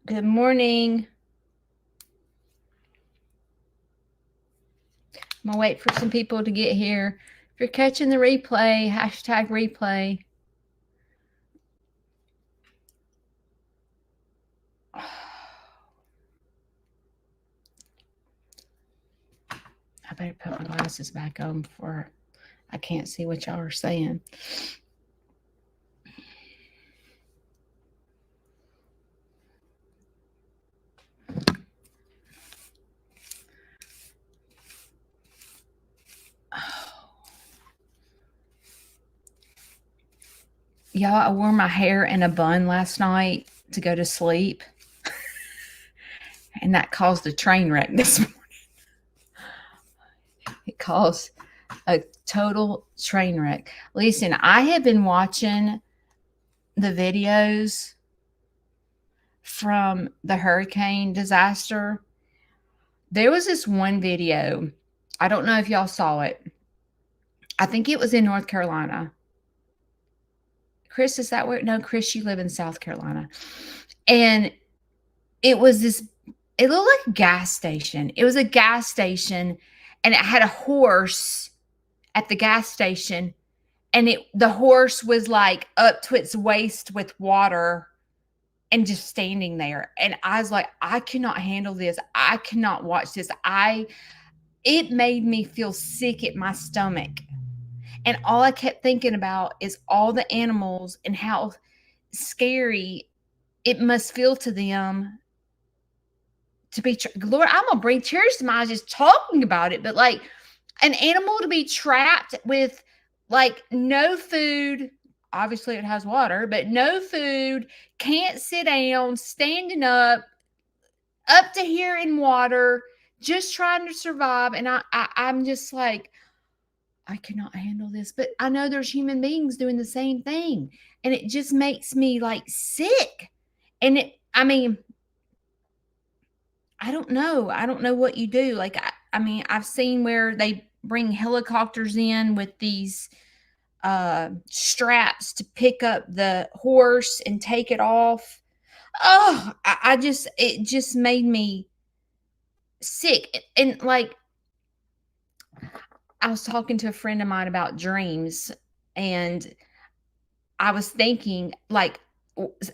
Good morning. I'm going to wait for some people to get here. If you're catching the replay, hashtag replay. I better put my glasses back on before I can't see what y'all are saying. Y'all, I wore my hair in a bun last night to go to sleep, and that caused a train wreck this morning. It caused a total train wreck. Listen, I have been watching the videos from the hurricane disaster. There was this one video. I don't know if y'all saw it. I think it was in North Carolina. Chris, is that where? No, Chris, you live in South Carolina. And it was this, it looked like a gas station. It was a gas station, and it had a horse at the gas station. And the horse was like up to its waist with water and just standing there. And I was like, I cannot handle this. I cannot watch this. It made me feel sick at my stomach. And all I kept thinking about is all the animals and how scary it must feel to them to be, Lord, I'm going to bring tears to my eyes just talking about it. But like an animal to be trapped with like no food, obviously it has water, but no food, can't sit down, standing up to here in water, just trying to survive. And I'm just like, I cannot handle this. But I know there's human beings doing the same thing. And it just makes me like sick. And I mean, I don't know. I don't know what you do. Like, I mean, I've seen where they bring helicopters in with these straps to pick up the horse and take it off. Oh, it just made me sick. And like, I was talking to a friend of mine about dreams, and I was thinking, like,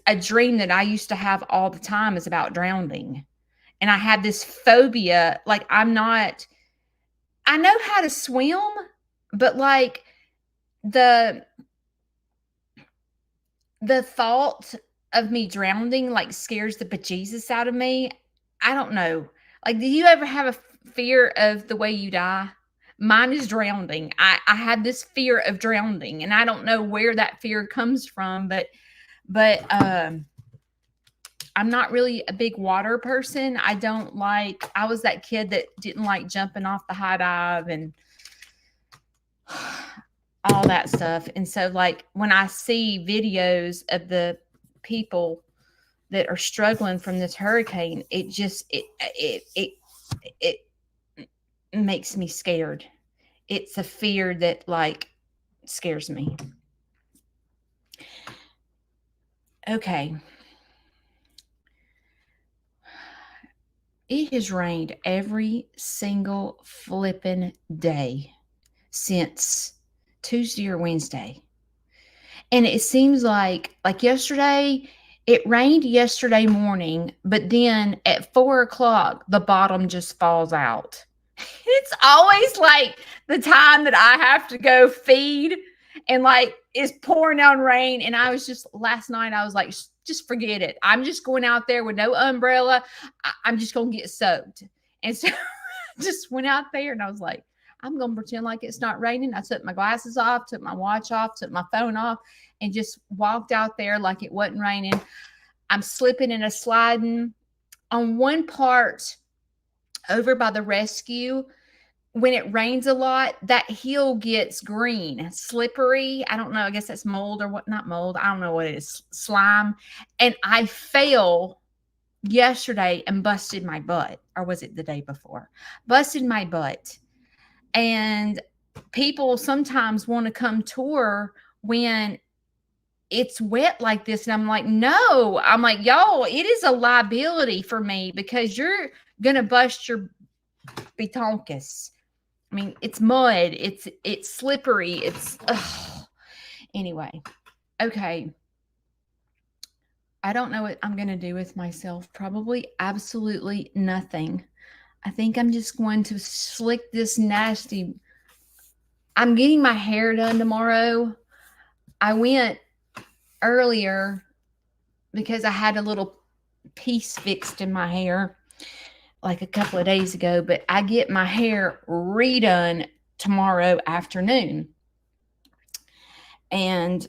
a dream that I used to have all the time is about drowning. And I had this phobia. Like, I know how to swim, but like the thought of me drowning like scares the bejesus out of me. I don't know. Like, do you ever have a fear of the way you die? Mine is drowning. I had this fear of drowning, and I don't know where that fear comes from, but I'm not really a big water person. I was that kid that didn't like jumping off the high dive and all that stuff. And so, like, when I see videos of the people that are struggling from this hurricane, it makes me scared. It's a fear that like scares me. Okay. It has rained every single flipping day since Tuesday or Wednesday. And it seems like yesterday, it rained yesterday morning, but then at 4 o'clock, the bottom just falls out. It's always like the time that I have to go feed, and like it's pouring down rain. And I was just last night, I was like, just forget it. I'm just going out there with no umbrella. I'm just going to get soaked. And so I just went out there, and I was like, I'm going to pretend like it's not raining. I took my glasses off, took my watch off, took my phone off, and just walked out there like it wasn't raining. I'm slipping and a sliding on one part over by the rescue. When it rains a lot, that hill gets green, slippery. I don't know. I guess that's mold or what, not mold. I don't know what it is, slime. And I fell yesterday and busted my butt. Or was it the day before? Busted my butt. And people sometimes want to come tour when it's wet like this. And I'm like, no, I'm like, y'all, it is a liability for me because you're going to bust your betonkus. I mean, it's mud. It's slippery. It's, ugh. Anyway. Okay. I don't know what I'm going to do with myself. Probably absolutely nothing. I think I'm just going to slick this nasty. I'm getting my hair done tomorrow. I went earlier because I had a little piece fixed in my hair like a couple of days ago, but I get my hair redone tomorrow afternoon. And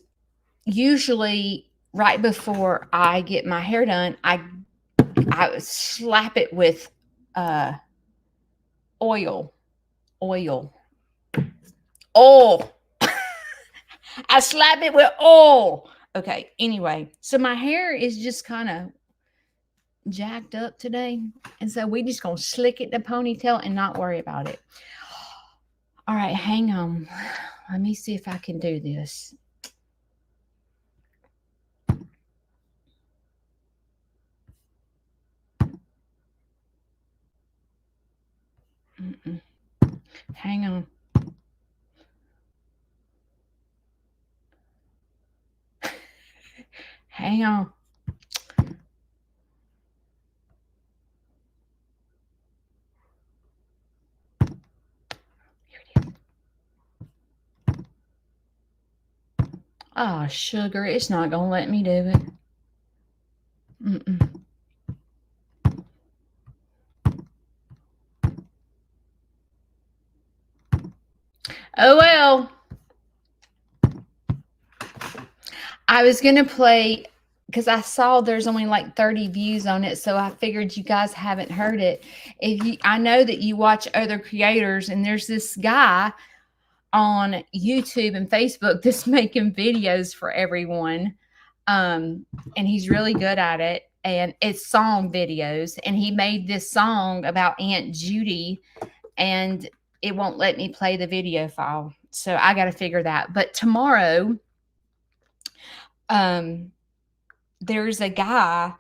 usually right before I get my hair done, I slap it with oil. Oil. I slap it with oil. Okay, anyway, so my hair is just kind of jacked up today. And so we just gonna slick it in a ponytail and not worry about it. All right, hang on. Let me see if I can do this. Mm-mm. Hang on. Hang on. Here it is. Oh, sugar, it's not gonna let me do it. Mm-mm. Oh well. I was gonna play because I saw there's only like 30 views on it, so I figured you guys haven't heard it. I know that you watch other creators, and there's this guy on YouTube and Facebook that's making videos for everyone, and he's really good at it. And it's song videos, and he made this song about Aunt Judy, and it won't let me play the video file, so I got to figure that. But tomorrow, there's a guy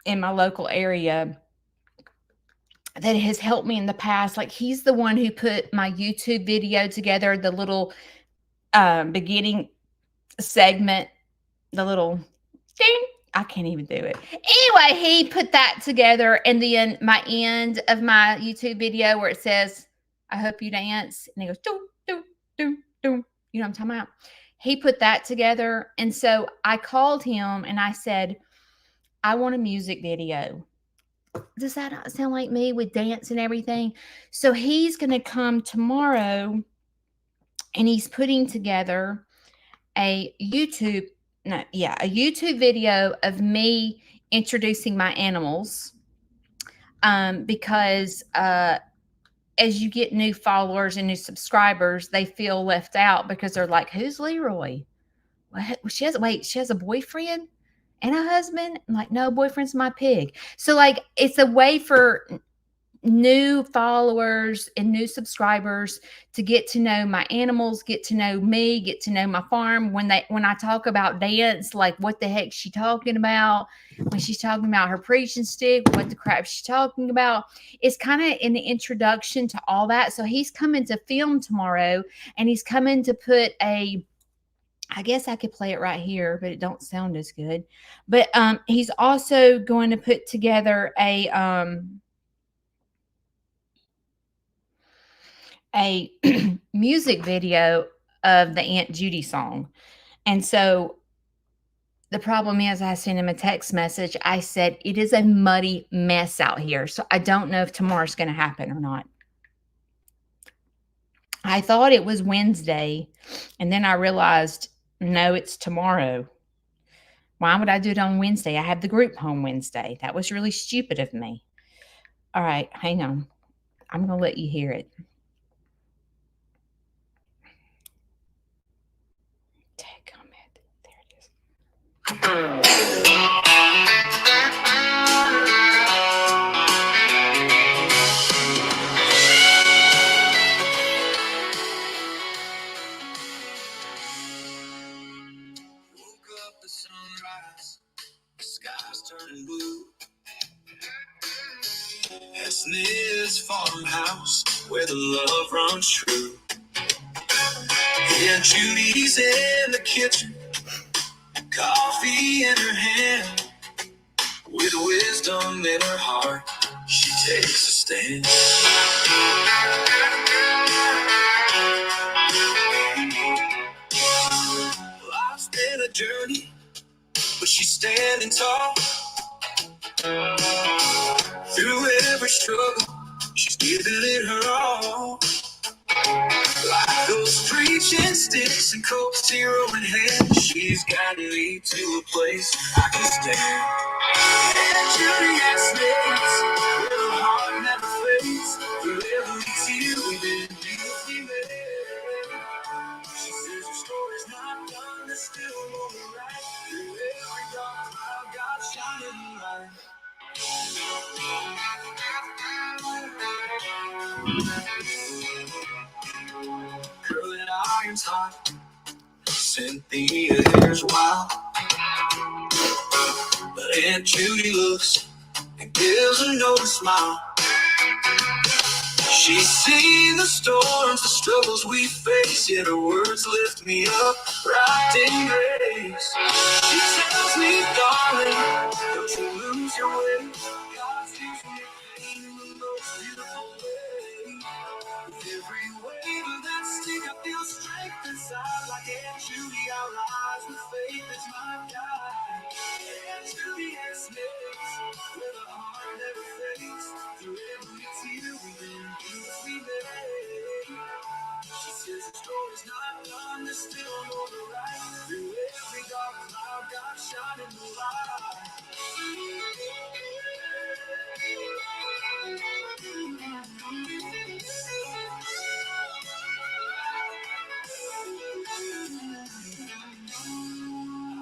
in my local area that has helped me in the past. Like, he's the one who put my YouTube video together, the little beginning segment, the little ding. I can't even do it. Anyway, he put that together, and then my end of my YouTube video where it says, "I hope you dance," and he goes, "Do do do do." You know what I'm talking about? He put that together, and so I called him and I said, "I want a music video." Does that not sound like me with dance and everything? So he's going to come tomorrow, and he's putting together a YouTube a YouTube video of me introducing my animals, because as you get new followers and new subscribers, they feel left out because they're like, "Who's Leroy? What? She has a boyfriend and a husband?" I'm like, "No, boyfriend's my pig." So like, it's a way for new followers and new subscribers to get to know my animals, get to know me, get to know my farm. When I talk about dance, like, what the heck she talking about? When she's talking about her preaching stick, what the crap she's talking about? It's kind of in the introduction to all that. So he's coming to film tomorrow, and he's coming to put I guess I could play it right here, but it don't sound as good. But he's also going to put together a music video of the Aunt Judy song. And so the problem is, I sent him a text message. I said, "It is a muddy mess out here. So I don't know if tomorrow's going to happen or not." I thought it was Wednesday, and then I realized, no, it's tomorrow. Why would I do it on Wednesday? I have the group home Wednesday. That was really stupid of me. All right, hang on. I'm going to let you hear it. Take comment. There it is. and blue. That's Ned's farmhouse where the love runs true. Yeah, Judy's in the kitchen, coffee in her hand. With wisdom in her heart, she takes a stand. Life's been a journey, but she's standing tall. Through every struggle, she's giving it her all. Like those preaching sticks and Coke Zero in hand, she's guiding me to a place I can stand. And Judy has snakes, where her heart never fades. Through every tear we've been beautifully made. She says her story's not done, there's still more to write. Through every dark cloud, God's shining light. Curling iron's hot, Cynthia hair's wild, but Aunt Judy looks and gives a note a smile. She's seen the storms, the struggles we face, yet her words lift me up, wrapped in grace. She tells me, darling, don't you lose your way. God's using your pain in the most beautiful way. With every wave of that stick, I feel strength inside. Like Aunt Judy, our lives with faith is my guide. Aunt Judy has snakes, where the heart never fades. Through every tear we've been beautifully made. She says the story's not done, there's still more to write. Through every dark cloud, God's shining the light.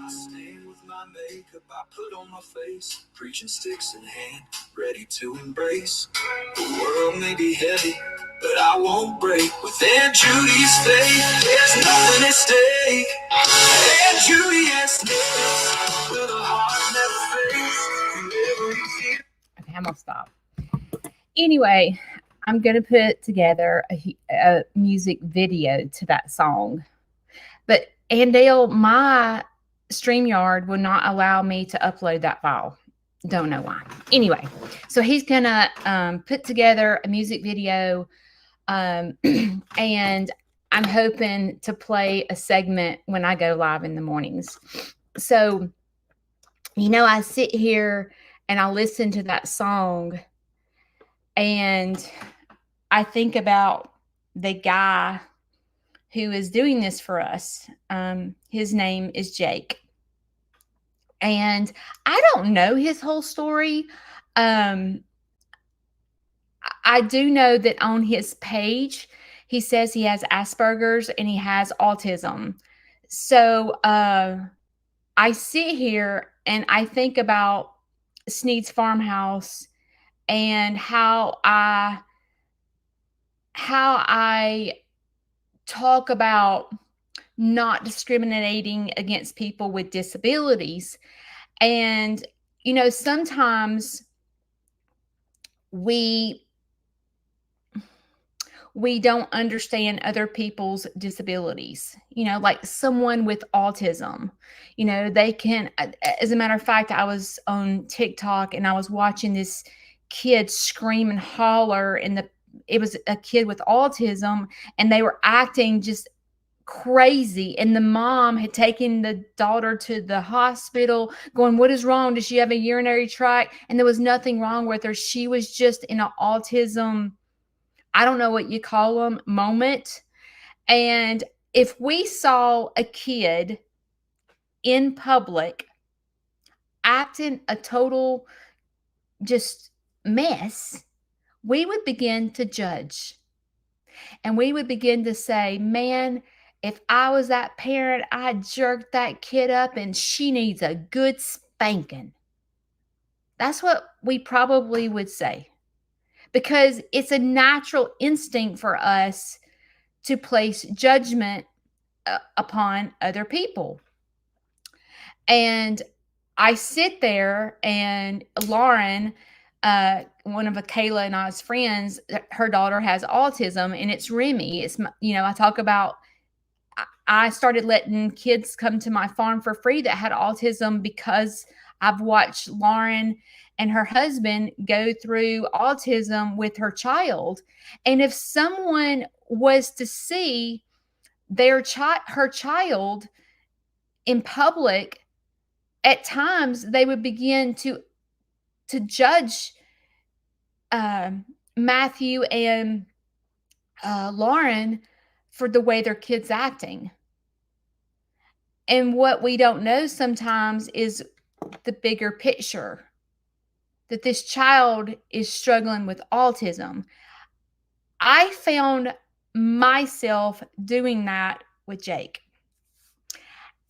I stand with my makeup, I put on my face, preaching sticks in hand, ready to embrace. The world may be heavy, but I won't break. With Aunt Judy's faith, there's nothing at stake. Aunt Judy has snakes, with a heart never fades. Okay, I'm gonna stop. Anyway, I'm gonna put together a music video to that song, but Andale, my StreamYard will not allow me to upload that file. Don't know why. Anyway, so he's gonna put together a music video, and I'm hoping to play a segment when I go live in the mornings. So, I sit here and I listen to that song and I think about the guy who is doing this for us. His name is Jake. And I don't know his whole story. I do know that on his page, he says he has Asperger's and he has autism. So I sit here and I think about Sneed's farmhouse and how I talk about not discriminating against people with disabilities. And, sometimes we don't understand other people's disabilities, like someone with autism, they can, as a matter of fact, I was on TikTok and I was watching this kid scream and holler it was a kid with autism and they were acting just crazy. And the mom had taken the daughter to the hospital going, what is wrong? Does she have a urinary tract? And there was nothing wrong with her. She was just in an autism, I don't know what you call them, moment. And if we saw a kid in public acting a total just mess, we would begin to judge. And we would begin to say, man, if I was that parent, I'd jerk that kid up and she needs a good spanking. That's what we probably would say. Because it's a natural instinct for us to place judgment upon other people. And I sit there and Lauren, one of Kayla and I's friends, her daughter has autism, and it's Remy. I talk about I started letting kids come to my farm for free that had autism because I've watched Lauren and her husband go through autism with her child. And if someone was to see her child in public, at times they would begin to judge Matthew and Lauren for the way their kids acting. And what we don't know sometimes is the bigger picture, that this child is struggling with autism. I found myself doing that with Jake.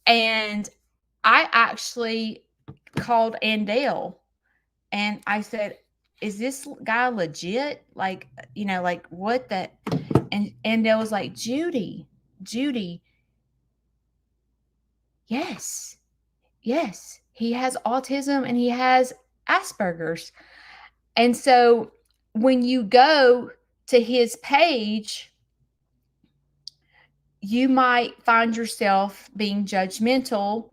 And I actually called Andale and I said, "Is this guy legit? Like what the?" And Andale was like, Judy, yes, he has autism and he has Asperger's. And so when you go to his page, you might find yourself being judgmental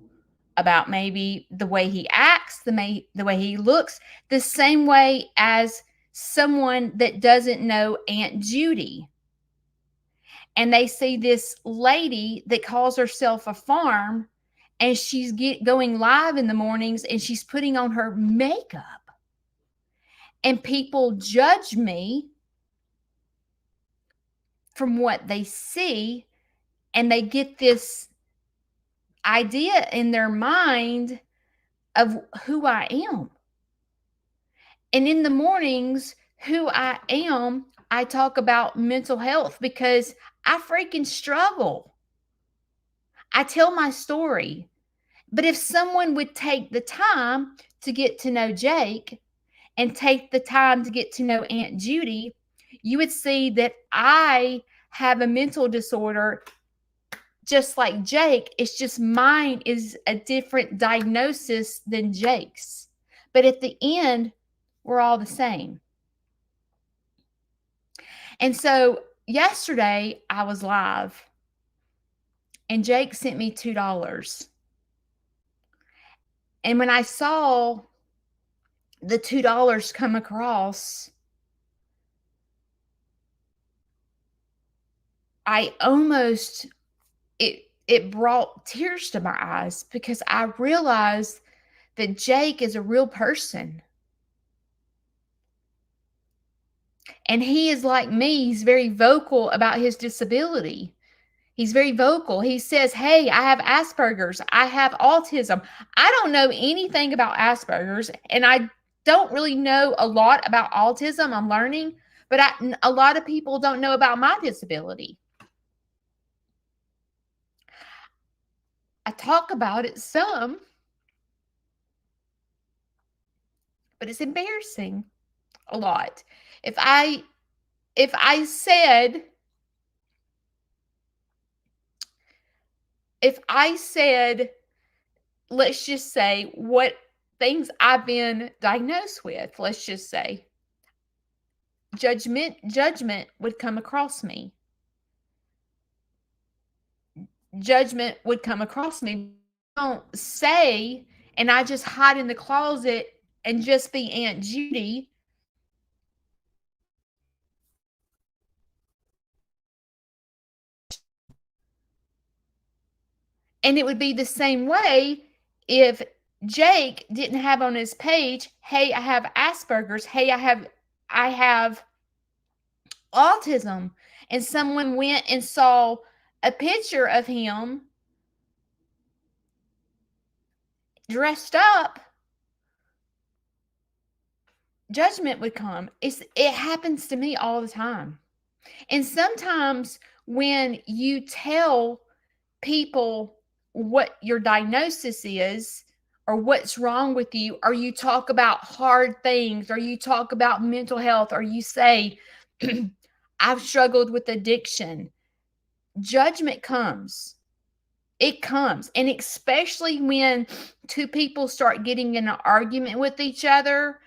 about maybe the way he acts, the way he looks, the same way as someone that doesn't know Aunt Judy. And they see this lady that calls herself a farm, and she's going live in the mornings and she's putting on her makeup. And people judge me from what they see, and they get this idea in their mind of who I am. And in the mornings, who I am, I talk about mental health because I freaking struggle. I tell my story. But if someone would take the time to get to know Jake and take the time to get to know Aunt Judy, you would see that I have a mental disorder just like Jake. It's just mine is a different diagnosis than Jake's. But at the end, we're all the same. And so yesterday I was live and Jake sent me $2. And when I saw the $2 come across, I almost it brought tears to my eyes because I realized that Jake is a real person. And he is like me. He's very vocal about his disability. He's very vocal. He says, "Hey, I have Asperger's. I have autism." I don't know anything about Asperger's, and I don't really know a lot about autism. I'm learning, but a lot of people don't know about my disability. I talk about it some, but it's embarrassing a lot. If I said let's just say what things I've been diagnosed with, let's just say judgment would come across me. Judgment would come across me. I don't say, and I just hide in the closet and just be Aunt Judy. And it would be the same way if Jake didn't have on his page, "Hey, I have Asperger's. Hey, I have autism." And someone went and saw a picture of him dressed up, judgment would come. It happens to me all the time. And sometimes when you tell people what your diagnosis is or what's wrong with you, or you talk about hard things, or you talk about mental health, or you say, "I've struggled with addiction," judgment comes. It comes. And especially when two people start getting in an argument with each other,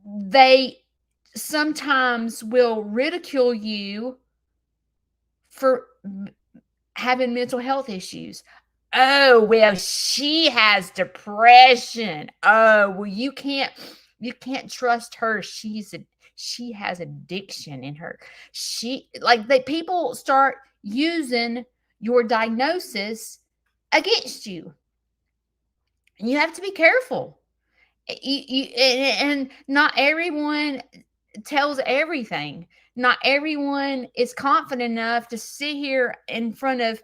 they sometimes will ridicule you for having mental health issues. Oh, well, she has depression. Oh, well, you can't trust her. She has addiction in her. People start using your diagnosis against you. And you have to be careful. And not everyone tells everything. Not everyone is confident enough to sit here in front of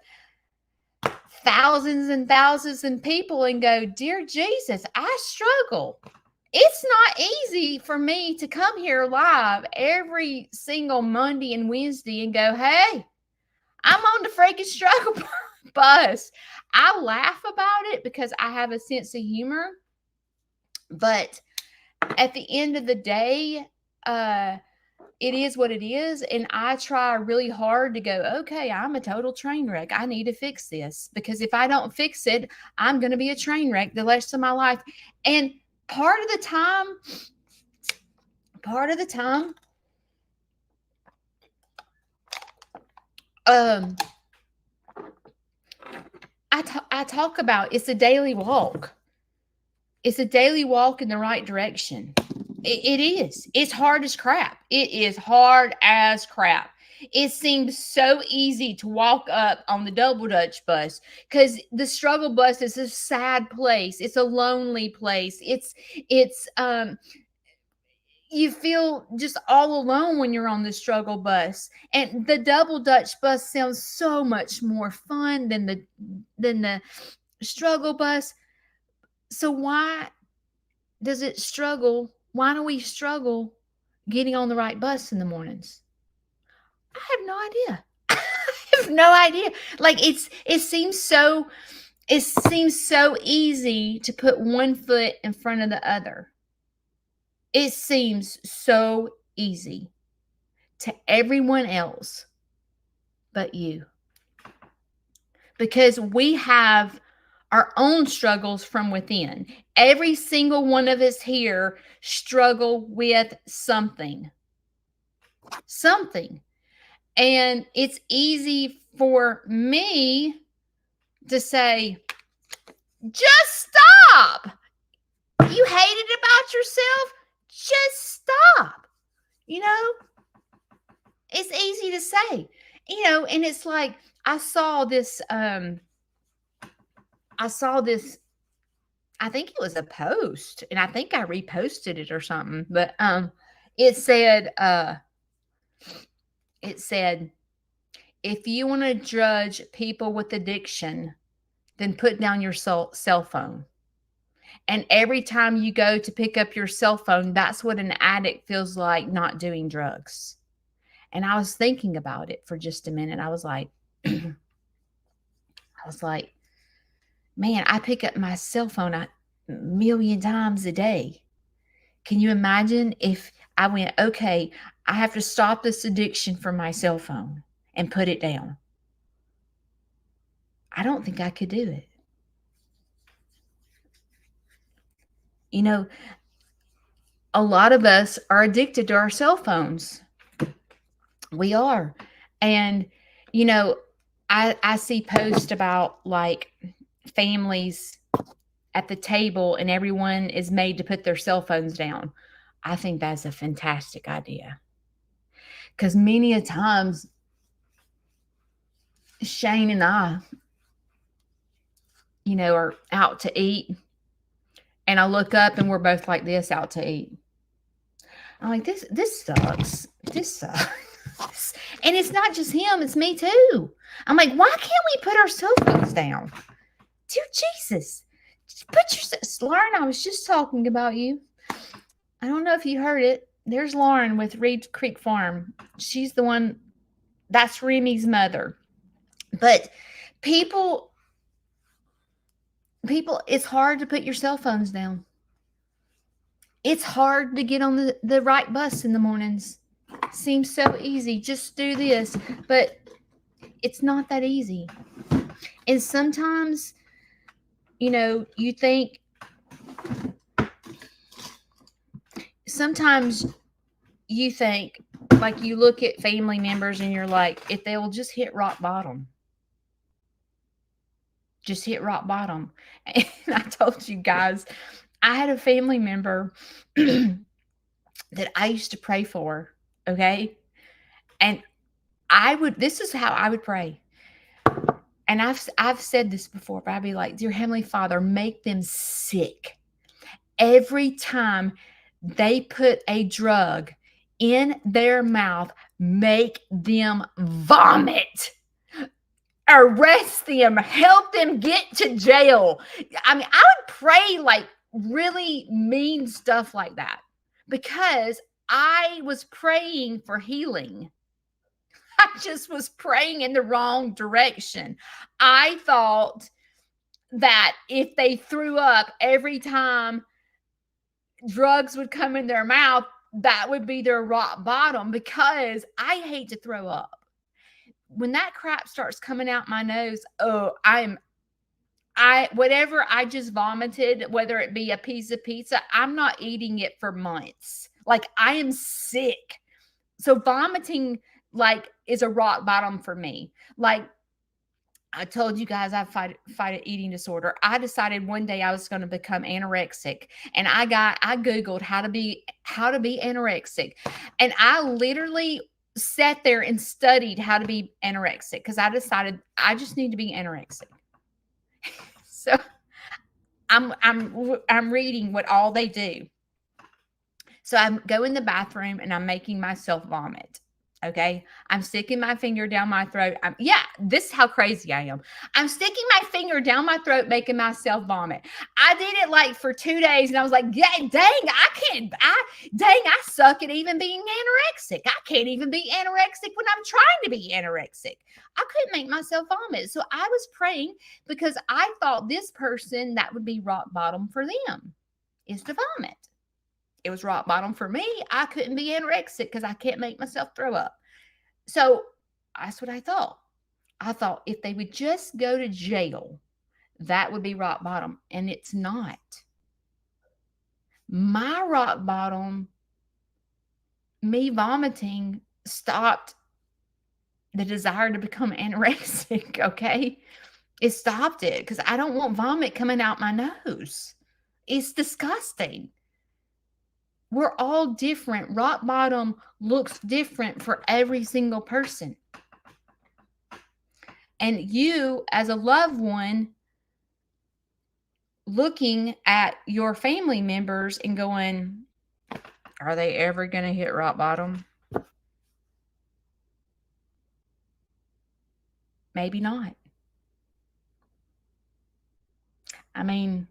thousands and thousands of people and go, "Dear Jesus, I struggle. It's not easy for me to come here live every single Monday and Wednesday and go, hey, I'm on the freaking struggle bus." I laugh about it because I have a sense of humor. But at the end of the day, it is what it is. And I try really hard to go, okay, I'm a total train wreck. I need to fix this, because if I don't fix it, I'm going to be a train wreck the rest of my life. And part of the time, I talk about it's a daily walk. It's a daily walk in the right direction. It is. It's hard as crap. It is hard as crap. It seems so easy to walk up on the double Dutch bus, because the struggle bus is a sad place. It's a lonely place. It's you feel just all alone when you're on the struggle bus. And the double Dutch bus sounds so much more fun than the struggle bus. So why does it struggle? Why do we struggle getting on the right bus in the mornings? I have no idea. I have no idea. Like it seems so easy to put one foot in front of the other. It seems so easy to everyone else but you. Because we have our own struggles from within. Every single one of us here struggle with something. Something. And it's easy for me to say, just stop. You hate it about yourself? Just stop. You know, it's easy to say, and it's like, I saw this, I think it was a post, and I think I reposted it or something, but it said, if you want to judge people with addiction, then put down your cell phone. And every time you go to pick up your cell phone, that's what an addict feels like not doing drugs. And I was thinking about it for just a minute. I was like, man, I pick up my cell phone a million times a day. Can you imagine if I went, okay, I have to stop this addiction from my cell phone and put it down? I don't think I could do it. A lot of us are addicted to our cell phones. We are. And, I see posts about like families at the table and everyone is made to put their cell phones down. I think that's a fantastic idea. Because many a times, Shane and I, are out to eat. And I look up and we're both like this, out to eat. I'm like, this sucks. This sucks. And it's not just him, it's me too. I'm like, why can't we put our cell phones down? Dear Jesus. Just put your, Lauren, I was just talking about you. I don't know if you heard it. There's Lauren with Reed Creek Farm. She's the one, that's Remy's mother. But people, it's hard to put your cell phones down. It's hard to get on the right bus in the mornings. Seems so easy. Just do this. But it's not that easy. And sometimes, you think, sometimes you think, like, you look at family members and you're like, if they will just hit rock bottom, just hit rock bottom. And I told you guys, I had a family member that I used to pray for, okay? And this is how I would pray. And I've said this before, but I'd be like, dear Heavenly Father, make them sick. Every time they put a drug in their mouth, make them vomit. Arrest them, help them get to jail. I mean, I would pray like really mean stuff like that because I was praying for healing. I just was praying in the wrong direction. I thought that if they threw up every time drugs would come in their mouth, that would be their rock bottom, because I hate to throw up. When that crap starts coming out my nose, whatever I just vomited, whether it be a piece of pizza, I'm not eating it for months. Like, I am sick. So vomiting, like, is a rock bottom for me. Like, I told you guys I fight an eating disorder. I decided one day I was going to become anorexic, and I Googled how to be anorexic, and I literally sat there and studied how to be anorexic because I decided I just need to be anorexic. So I'm reading what all they do. So I go in the bathroom and I'm making myself vomit. Okay. I'm sticking my finger down my throat. This is how crazy I am. I'm sticking my finger down my throat, making myself vomit. I did it like for 2 days and I was like, yeah, I suck at even being anorexic. I can't even be anorexic when I'm trying to be anorexic. I couldn't make myself vomit. So I was praying because I thought this person, that would be rock bottom for them, is to vomit. It was rock bottom for me. I couldn't be anorexic because I can't make myself throw up. So that's what I thought. I thought if they would just go to jail, that would be rock bottom. And it's not. My rock bottom, me vomiting, stopped the desire to become anorexic, okay? It stopped it because I don't want vomit coming out my nose. It's disgusting. We're all different. Rock bottom looks different for every single person. And you, as a loved one, looking at your family members and going, are they ever going to hit rock bottom? Maybe not. I mean,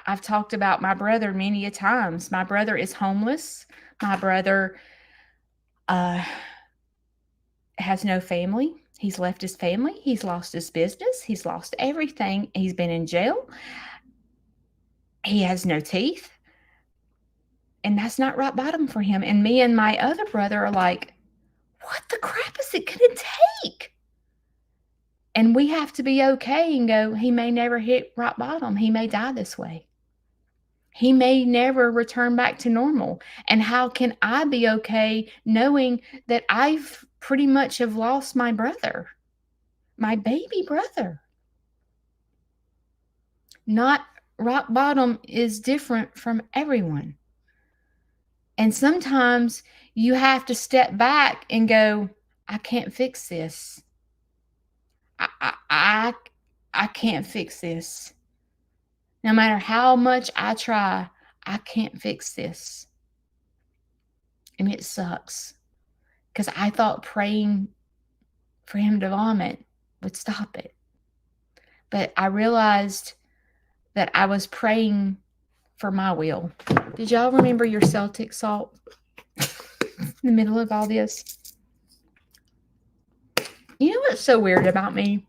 I've talked about my brother many a times. My brother is homeless. My brother has no family. He's left his family. He's lost his business. He's lost everything. He's been in jail. He has no teeth. And that's not rock bottom for him. And me and my other brother are like, what the crap is it going to take? And we have to be okay and go, he may never hit rock bottom. He may die this way. He may never return back to normal. And how can I be okay knowing that I've pretty much have lost my brother, my baby brother? Not rock bottom is different from everyone. And sometimes you have to step back and go, I can't fix this. I can't fix this. No matter how much I try, I can't fix this. And it sucks because I thought praying for him to vomit would stop it. But I realized that I was praying for my will. Did y'all remember your Celtic salt in the middle of all this? You know what's so weird about me?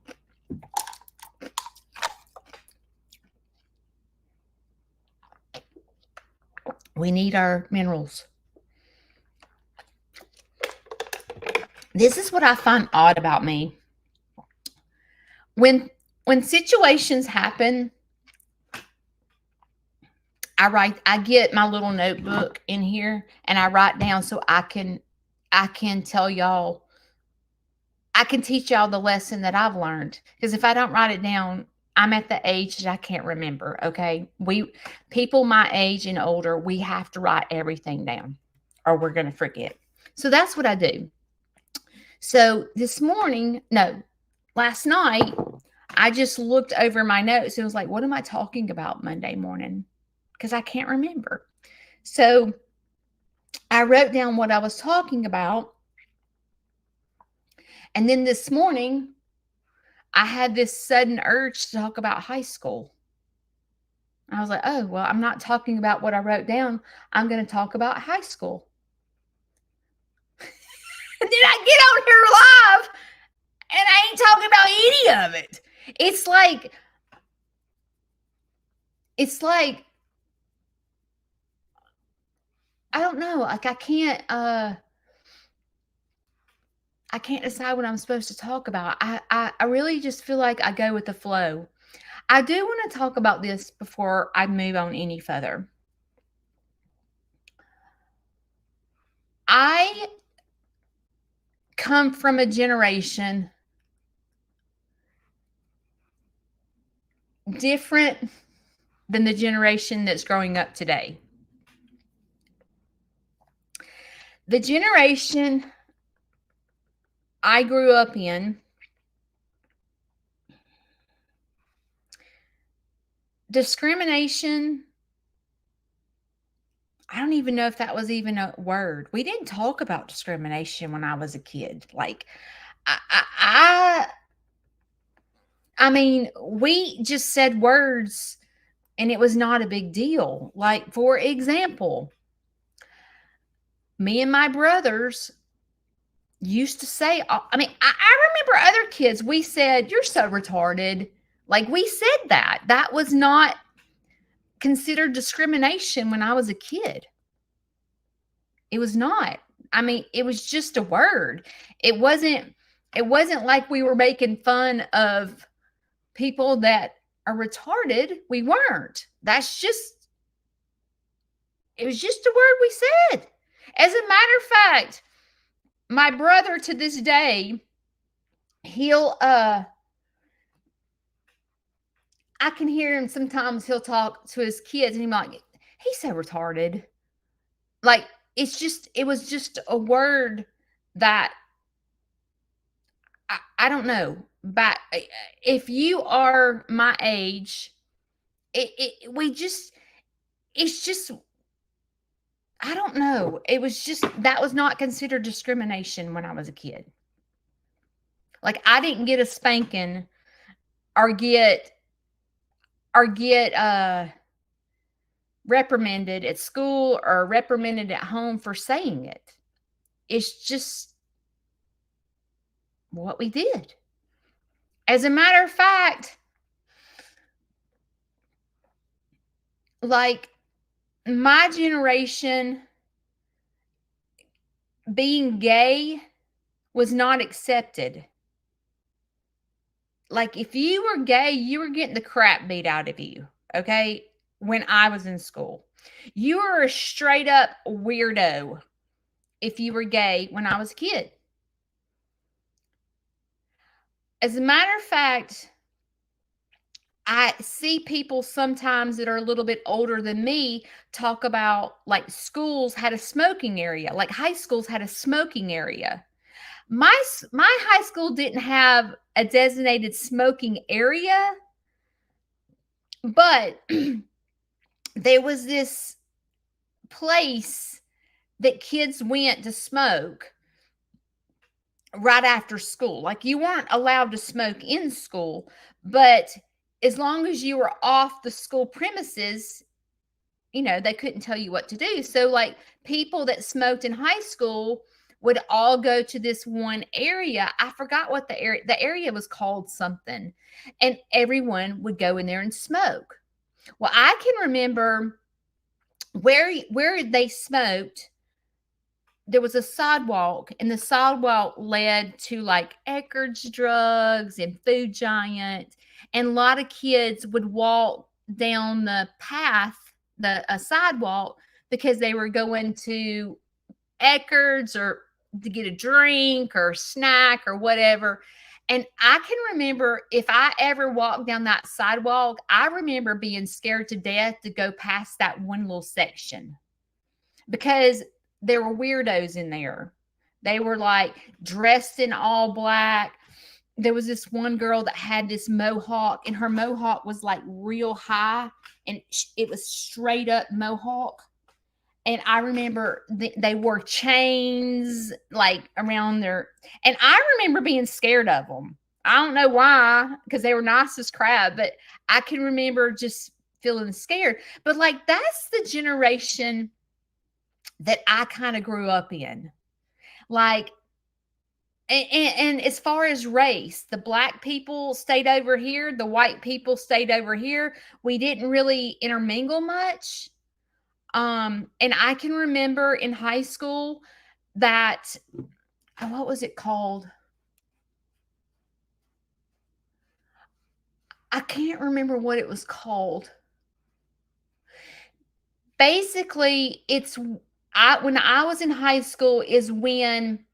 We need our minerals. This is what I find odd about me. when when situations happen, I get my little notebook in here and I write down so I can tell y'all, I can teach y'all the lesson that I've learned. Because if I don't write it down, I'm at the age that I can't remember. Okay. People my age and older, we have to write everything down or we're going to forget. So that's what I do. So this morning, no, last night, I just looked over my notes and was like, what am I talking about Monday morning? Because I can't remember. So I wrote down what I was talking about. And then this morning, I had this sudden urge to talk about high school. I was like, oh, well, I'm not talking about what I wrote down. I'm going to talk about high school. And then I get on here live and I ain't talking about any of it. It's like, I don't know. Like I can't decide what I'm supposed to talk about. I really just feel like I go with the flow. I do want to talk about this before I move on any further. I come from a generation different than the generation that's growing up today. The generation I grew up in, discrimination, I don't even know if that was even a word. We didn't talk about discrimination when I was a kid. Like, I, I, I mean, we just said words and it was not a big deal. Like, for example, me and my brothers used to say, I remember other kids, we said, you're so retarded. Like, we said that. That was not considered discrimination when I was a kid. It was not. I mean, it was just a word. It wasn't like we were making fun of people that are retarded. We weren't. It was just a word we said. As a matter of fact, my brother to this day, he'll I can hear him sometimes, he'll talk to his kids and he's like, he's so retarded. Like, it was just a word that I don't know. But if you are my age, it's just, I don't know. It was just, that was not considered discrimination when I was a kid. Like, I didn't get a spanking or get reprimanded at school or reprimanded at home for saying it. It's just what we did. As a matter of fact, like, my generation, being gay was not accepted. Like, if you were gay, you were getting the crap beat out of you. Okay. When I was in school, you were a straight up weirdo if you were gay when I was a kid. As a matter of fact, I see people sometimes that are a little bit older than me talk about, like, schools had a smoking area, like high schools had a smoking area. My high school didn't have a designated smoking area, but there was this place that kids went to smoke right after school. Like, you weren't allowed to smoke in school, but as long as you were off the school premises, they couldn't tell you what to do. So, like, people that smoked in high school would all go to this one area. I forgot what the area was called something, and everyone would go in there and smoke. Well, I can remember where they smoked there was a sidewalk, and the sidewalk led to like Eckerd's Drugs and Food Giant, and a lot of kids would walk down the path, the a sidewalk, because they were going to Eckerd's or to get a drink or snack or whatever. And I can remember if I ever walked down that sidewalk, I remember being scared to death to go past that one little section because there were weirdos in there. They were like dressed in all black. There was this one girl that had this mohawk, and her mohawk was like real high, and it was straight up mohawk. And I remember they wore chains like around their, and I remember being scared of them. I don't know why, because they were nice as crap, but I can remember just feeling scared. But like that's the generation that I kind of grew up in. Like, and as far as race, the black people stayed over here, the white people stayed over here. We didn't really intermingle much. And I can remember in high school that, what was it called? I can't remember what it was called. Basically, it's I when I was in high school is when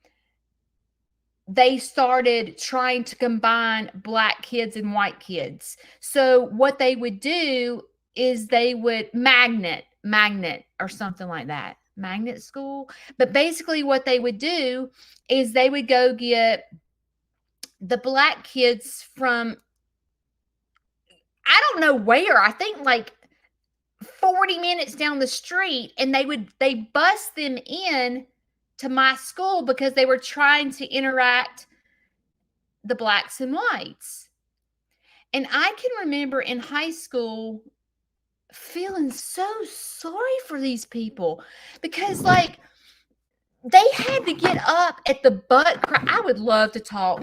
they started trying to combine black kids and white kids. So what they would do is they would magnet or something like that. Magnet school. But basically what they would do is they would go get the black kids from, I don't know where. I think like 40 minutes down the street, and they bust them in to my school because they were trying to interact the blacks and whites. And I can remember in high school feeling so sorry for these people because like they had to get up at the butt crack. I would love to talk.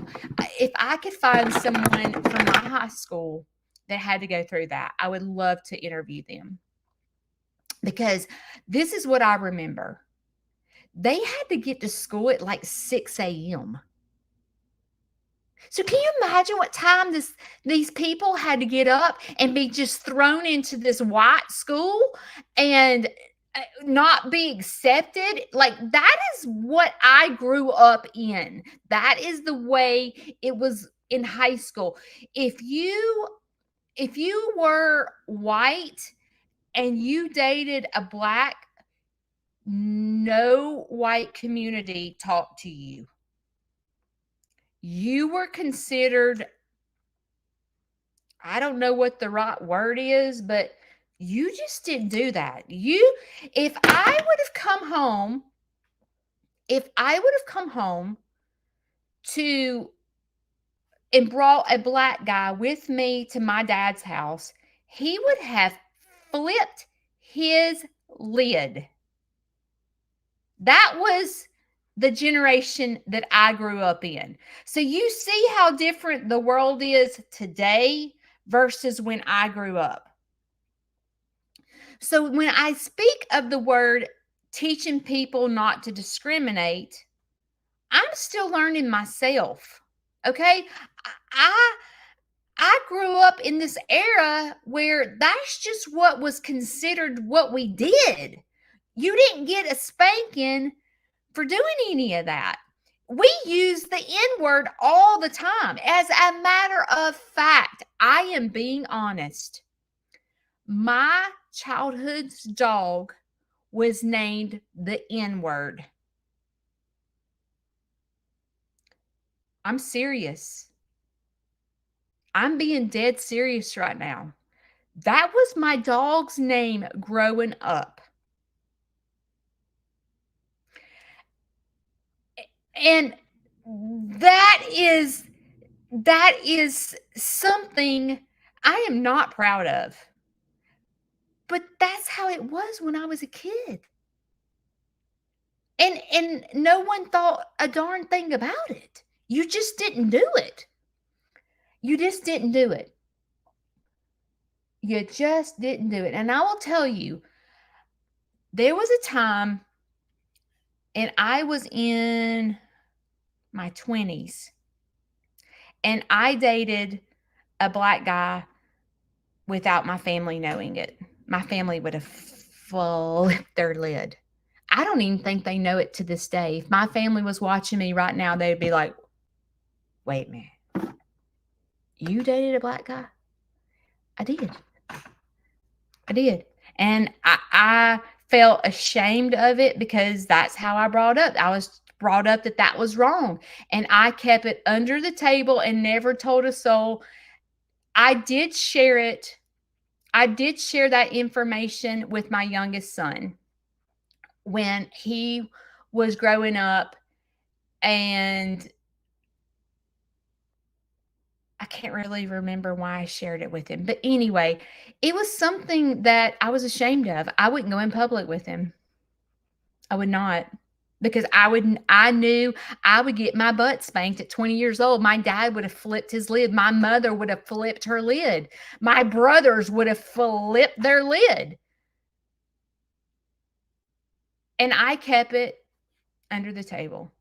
If I could find someone from my high school that had to go through that, I would love to interview them because this is what I remember. They had to get to school at like 6 a.m. So can you imagine what time these people had to get up and be just thrown into this white school and not be accepted? Like that is what I grew up in. That is the way it was in high school. If you were white and you dated a black, no white community talked to you. You were considered, I don't know what the right word is, but you just didn't do that. If I would have come home, if I would have come home to and brought a black guy with me to my dad's house, he would have flipped his lid. That was the generation that I grew up in. So you see how different the world is today versus when I grew up. So when I speak of the word teaching people not to discriminate, I'm still learning myself. Okay? I I grew up in this era where that's just what was considered what we did. You didn't get a spanking for doing any of that. We use the N word all the time. As a matter of fact, I am being honest. My childhood's dog was named the N word. I'm serious. I'm being dead serious right now. That was my dog's name growing up. And that is something I am not proud of. But that's how it was when I was a kid. And no one thought a darn thing about it. You just didn't do it. You just didn't do it. You just didn't do it. And I will tell you, there was a time And I was in my 20s. And I dated a black guy without my family knowing it. My family would have flipped their lid. I don't even think they know it to this day. If my family was watching me right now, they'd be like, wait a minute, you dated a black guy? I did. I did. And I felt ashamed of it because that's how I brought up. I was brought up that that was wrong. And I kept it under the table and never told a soul. I did share it. I did share that information with my youngest son when he was growing up, and I can't really remember why I shared it with him. But anyway, it was something that I was ashamed of. I wouldn't go in public with him. I would not. Because I knew I would get my butt spanked at 20 years old. My dad would have flipped his lid. My mother would have flipped her lid. My brothers would have flipped their lid. And I kept it under the table.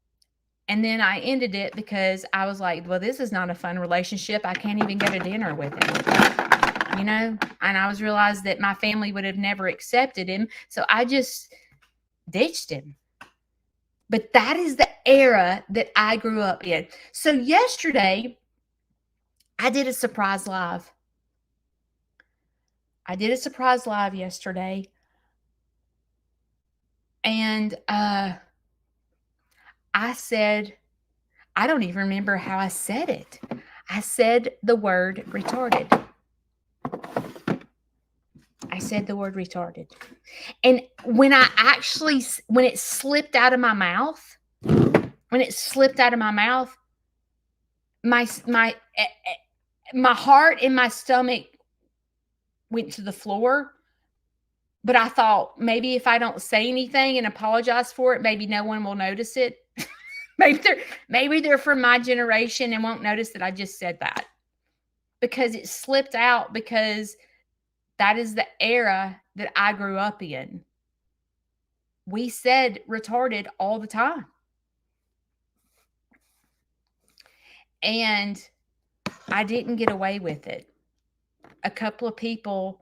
And then I ended it because I was like, well, this is not a fun relationship. I can't even go to dinner with him, you know? And I was realized that my family would have never accepted him. So I just ditched him. But that is the era that I grew up in. So yesterday, I did a surprise live. I did a surprise live yesterday. And I said, I don't even remember how I said it. I said the word retarded. I said the word retarded. And when it slipped out of my mouth, my heart and my stomach went to the floor. But I thought maybe if I don't say anything and apologize for it, maybe no one will notice it. maybe they're from my generation and won't notice that I just said that. Because it slipped out, because that is the era that I grew up in. We said retarded all the time. And I didn't get away with it. A couple of people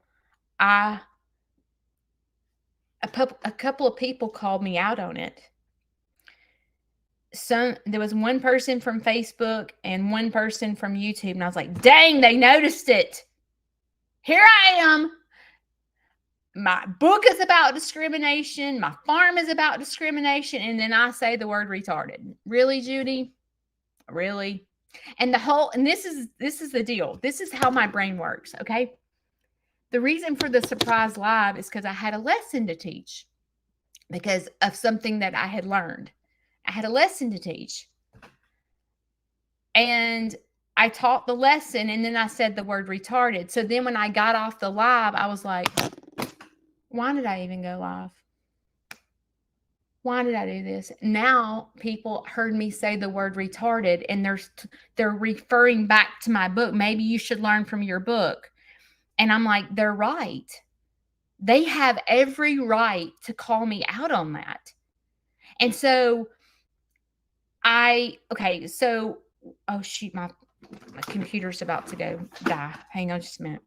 called me out on it. There was one person from Facebook and one person from YouTube, and I was like, dang, they noticed it. Here I am. My book is about discrimination. My farm is about discrimination. And then I say the word retarded. Really, Judy? Really? And this is the deal. This is how my brain works, okay? The reason for the surprise live is because I had a lesson to teach because of something that I had learned. I had a lesson to teach. And I taught the lesson, and then I said the word retarded. So then when I got off the live, I was like, why did I even go live? Why did I do this? Now people heard me say the word retarded, and they're referring back to my book. Maybe you should learn from your book. And I'm like, they're right. They have every right to call me out on that. And so oh shoot, my computer's about to go die. Hang on just a minute.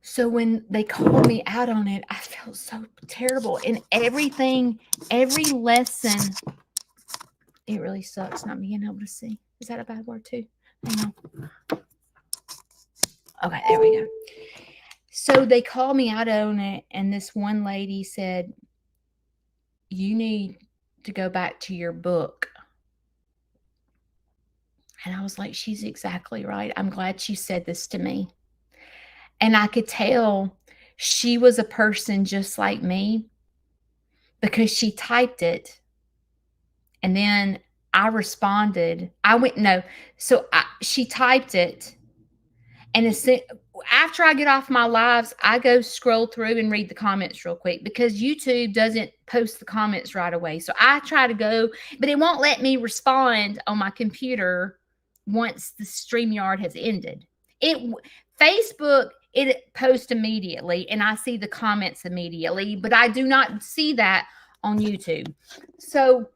So when they called me out on it, I felt so terrible. And every lesson, it really sucks not being able to see. Is that a bad word too? Hang on. Okay, there we go. So they called me out on it, and this one lady said, you need to go back to your book. And I was like, she's exactly right. I'm glad she said this to me. And I could tell she was a person just like me because she typed it. And then I responded. She typed it. And after I get off my lives, I go scroll through and read the comments real quick because YouTube doesn't post the comments right away. So I try to go, but it won't let me respond on my computer once the StreamYard has ended. Facebook it posts immediately and I see the comments immediately, but I do not see that on YouTube. So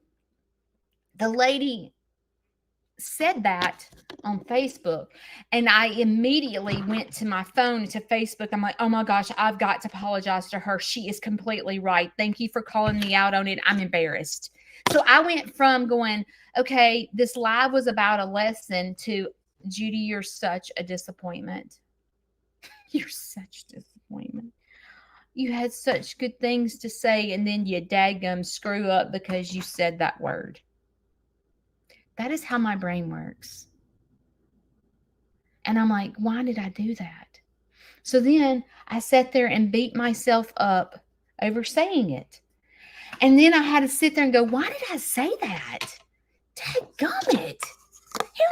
the lady said that on Facebook, and I immediately went to my phone to Facebook. I'm like, oh my gosh, I've got to apologize to her. She is completely right. Thank you for calling me out on it. I'm embarrassed. So I went from going, okay, this live was about a lesson, to Judy, you're such a disappointment. You're such a disappointment. You had such good things to say, and then you daggum screw up because you said that word. That is how my brain works. And I'm like, why did I do that? So then I sat there and beat myself up over saying it. And then I had to sit there and go, why did I say that? Dadgummit. Here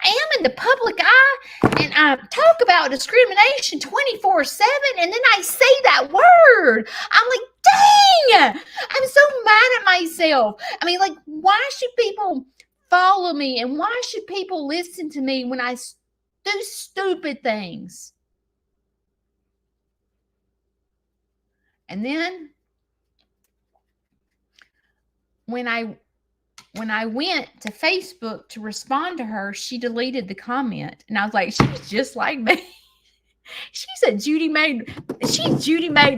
I am in the public eye, and I talk about discrimination 24/7, and then I say that word. I'm like, dang, I'm so mad at myself. I mean, like, why should people follow me, and why should people listen to me when I do stupid things? And then when I went to Facebook to respond to her, she deleted the comment. And I was like, she's just like me. She's Judy made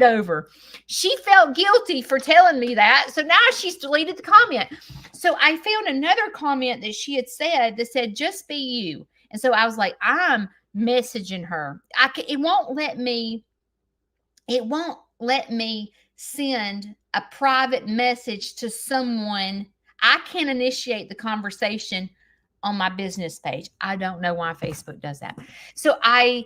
over. She felt guilty for telling me that. So now she's deleted the comment. So I found another comment that she had said that said, just be you. And so I was like, I'm messaging her. It won't let me send a private message to someone. I can't initiate the conversation on my business page. I don't know why Facebook does that. So I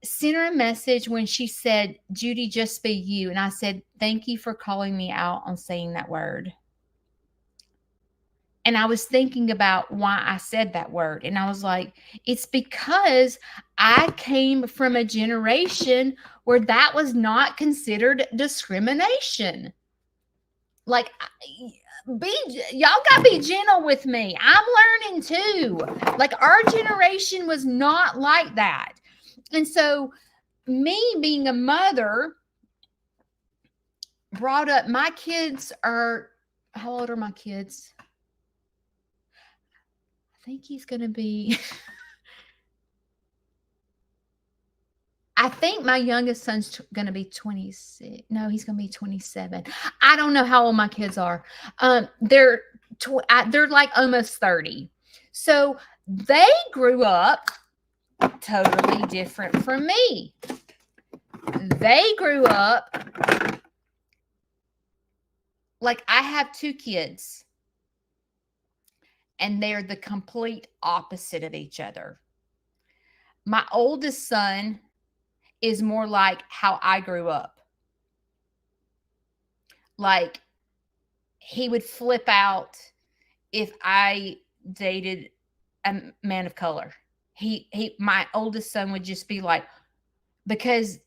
sent her a message when she said, Judy, just be you. And I said, thank you for calling me out on saying that word. And I was thinking about why I said that word. And I was like, it's because I came from a generation where that was not considered discrimination. Like, y'all got to be gentle with me. I'm learning too. Like, our generation was not like that. And so me being a mother brought up, my kids are, how old are my kids? I think he's going to be, I think my youngest son's going to be 26. No, he's going to be 27. I don't know how old my kids are. They're like almost 30. So they grew up totally different from me. They grew up like, I have 2 kids, and they're the complete opposite of each other. My oldest son is more like how I grew up. Like, he would flip out if I dated a man of color. My oldest son would just be like, because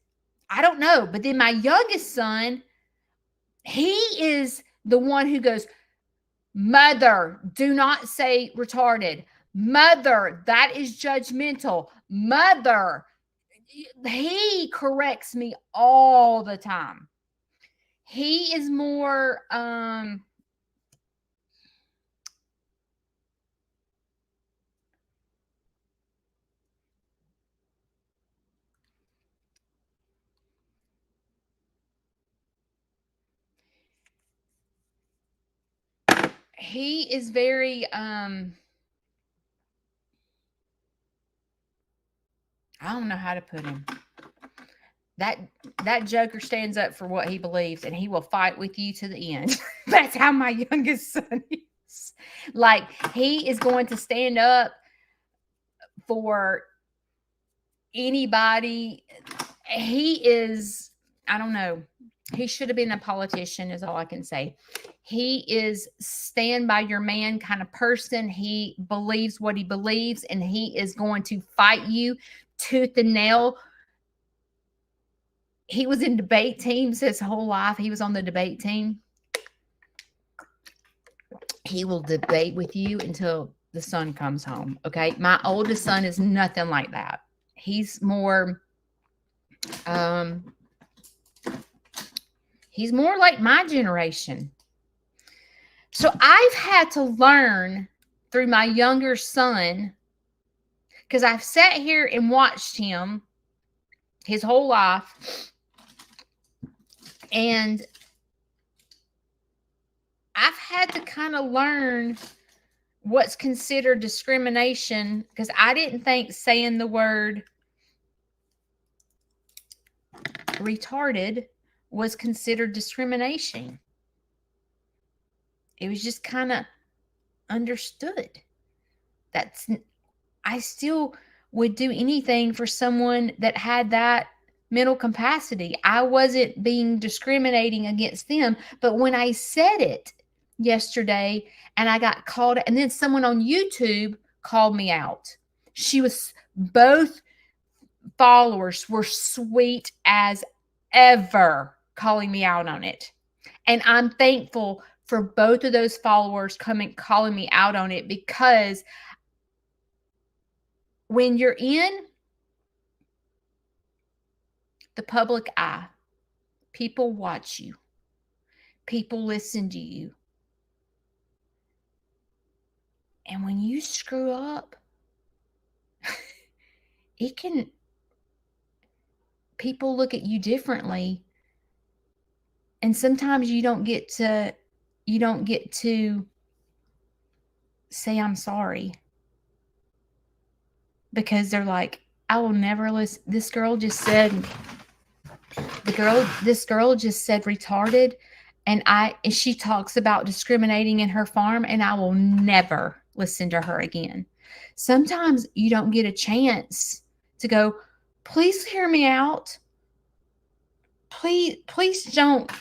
I don't know. But then my youngest son, he is the one who goes, mother, do not say retarded. Mother, that is judgmental. Mother, he corrects me all the time. He is more, he is very, I don't know how to put him. That joker stands up for what he believes, and he will fight with you to the end. That's how my youngest son is. Like, he is going to stand up for anybody. He is, I don't know. He should have been a politician, is all I can say. He is stand by your man kind of person. He believes what he believes, and he is going to fight you tooth and nail. He was in debate teams his whole life. He was on the debate team. He will debate with you until the sun comes home. Okay. My oldest son is nothing like that. He's more um he's more like my generation. So I've had to learn through my younger son, because I've sat here and watched him his whole life, and I've had to kind of learn what's considered discrimination, because I didn't think saying the word retarded was considered discrimination. It was just kind of understood. That's I still would do anything for someone that had that mental capacity. I wasn't being discriminating against them, but when I said it yesterday and I got called, and then someone on YouTube called me out. She was both followers were sweet as ever calling me out on it. And I'm thankful for both of those followers calling me out on it, because when you're in the public eye, people watch you, people listen to you. And when you screw up, people look at you differently. And sometimes you don't get to say I'm sorry, because they're like, I will never listen. This girl just said retarded, and she talks about discriminating in her farm, and I will never listen to her again. Sometimes you don't get a chance to go, please hear me out. Please don't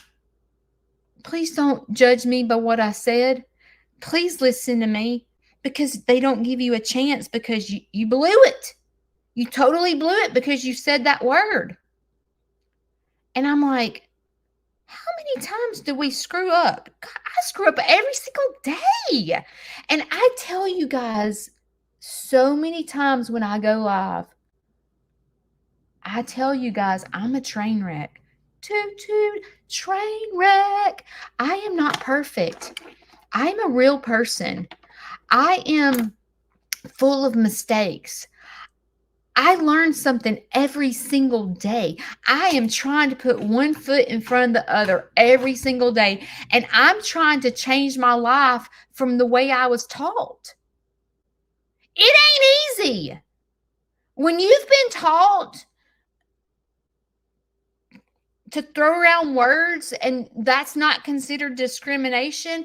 judge me by what I said. Please listen to me, because they don't give you a chance, because you blew it. You totally blew it because you said that word. And I'm like, how many times do we screw up? I screw up every single day. And I tell you guys, so many times when I go live, I tell you guys, I'm a train wreck. Toot, toot, train wreck. I am not perfect. I'm a real person. I am full of mistakes. I learn something every single day. I am trying to put one foot in front of the other every single day. And I'm trying to change my life from the way I was taught. It ain't easy. When you've been taught to throw around words and that's not considered discrimination,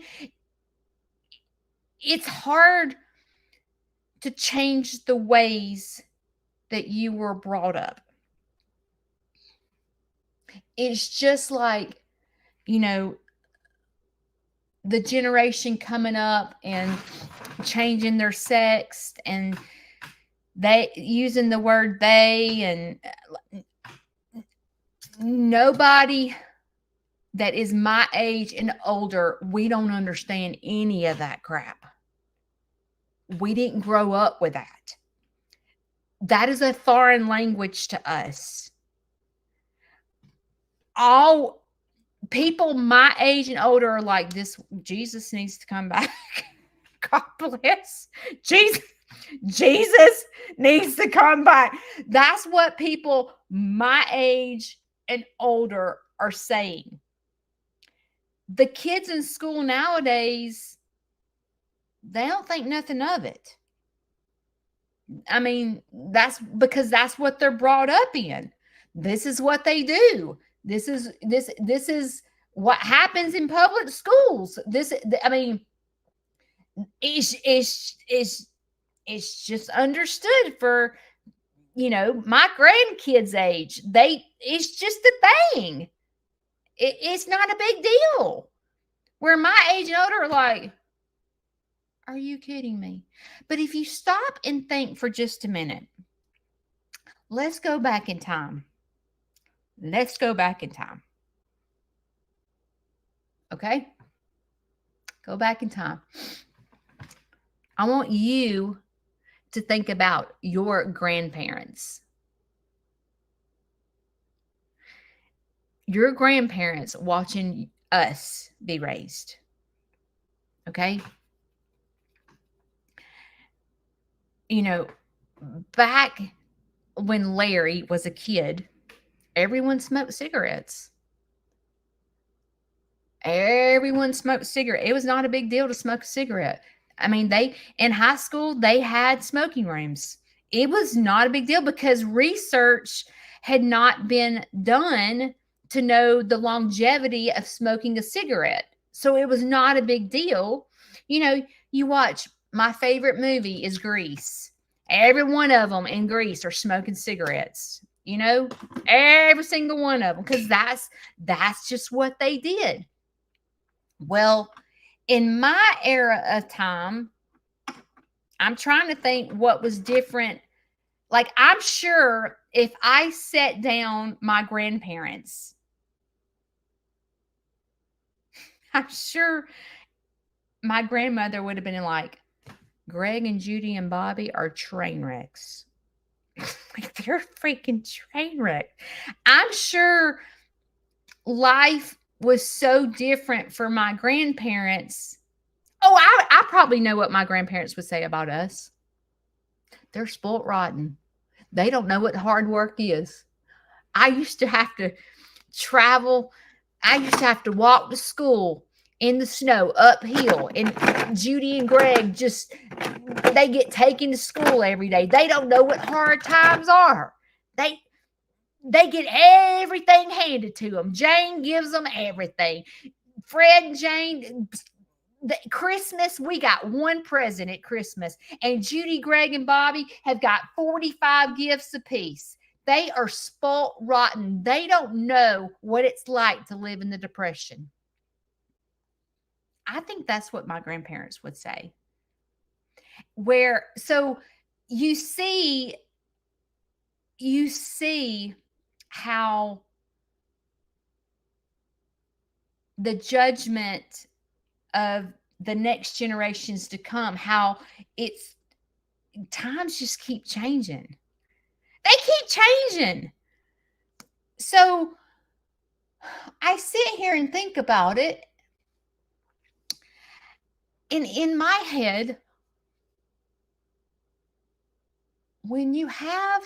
it's hard to change the ways that you were brought up. It's just like, the generation coming up and changing their sex and they using the word they, and nobody that is my age and older, we don't understand any of that crap. We didn't grow up with that. That is a foreign language to us. All people my age and older are like, this Jesus needs to come back. God bless. Jesus needs to come back. That's what people my age and older are saying. The kids in school nowadays, they don't think nothing of it. I mean, that's because that's what they're brought up in. This is what they do. This is what happens in public schools. It's just understood for my grandkids' age. It's just a thing. It's not a big deal. Where my age and older are like, are you kidding me? But if you stop and think for just a minute, let's go back in time. Let's go back in time. Okay? Go back in time. I want you to think about your grandparents. your grandparents watching us be raised. Okay? You know, back when Larry was a kid, everyone smoked cigarettes. Everyone smoked cigarette. It was not a big deal to smoke a cigarette. I mean, they in high school they had smoking rooms. It was not a big deal because research had not been done to know the longevity of smoking a cigarette. So it was not a big deal. You know, you watch my favorite movie is Grease. Every one of them in Grease are smoking cigarettes. You know, every single one of them because that's just what they did. Well, in my era of time, I'm trying to think what was different. Like, I'm sure if I set down my grandparents, I'm sure my grandmother would have been like, Greg and Judy and Bobby are train wrecks. Like, they're freaking train wreck. I'm sure life was so different for my grandparents. Oh, I probably know what my grandparents would say about us. They're spoilt rotten. They don't know what hard work is. I used to have to travel. I used to have to walk to school in the snow uphill. And Judy and Greg just, they get taken to school every day. They don't know what hard times are. They, they get everything handed to them. Jane gives them everything. Fred and Jane, Christmas, we got one present at Christmas, and Judy, Greg, and Bobby have got 45 gifts apiece. They are spoilt rotten. They don't know what it's like to live in the Depression. I think that's what my grandparents would say. Where, so you see, you see how the judgment of the next generations to come, how it's times just keep changing. They keep changing. So I sit here and think about it. In my head, when you have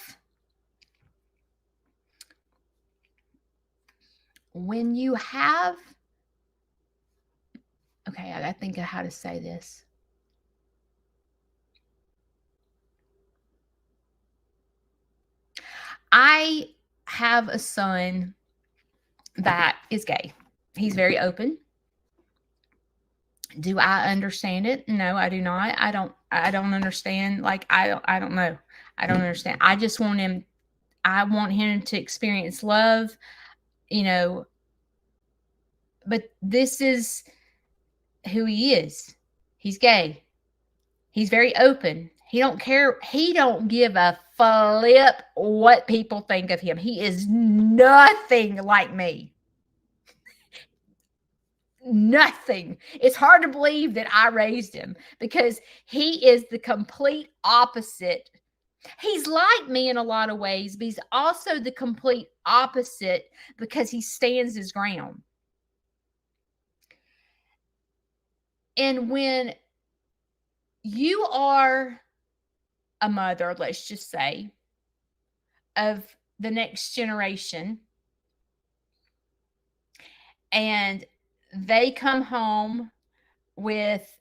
okay, I gotta think of how to say this. I have a son that is gay. He's very open. Do I understand it? No, I do not. I don't understand. Like, I don't know. I don't understand. I want him to experience love, you know, but this is who he is. He's gay. He's very open. He don't care. He don't give a flip what people think of him. He is nothing like me. Nothing. It's hard to believe that I raised him because he is the complete opposite. He's like me in a lot of ways, but he's also the complete opposite because he stands his ground. And when you are a mother, let's just say, of the next generation, and they come home with,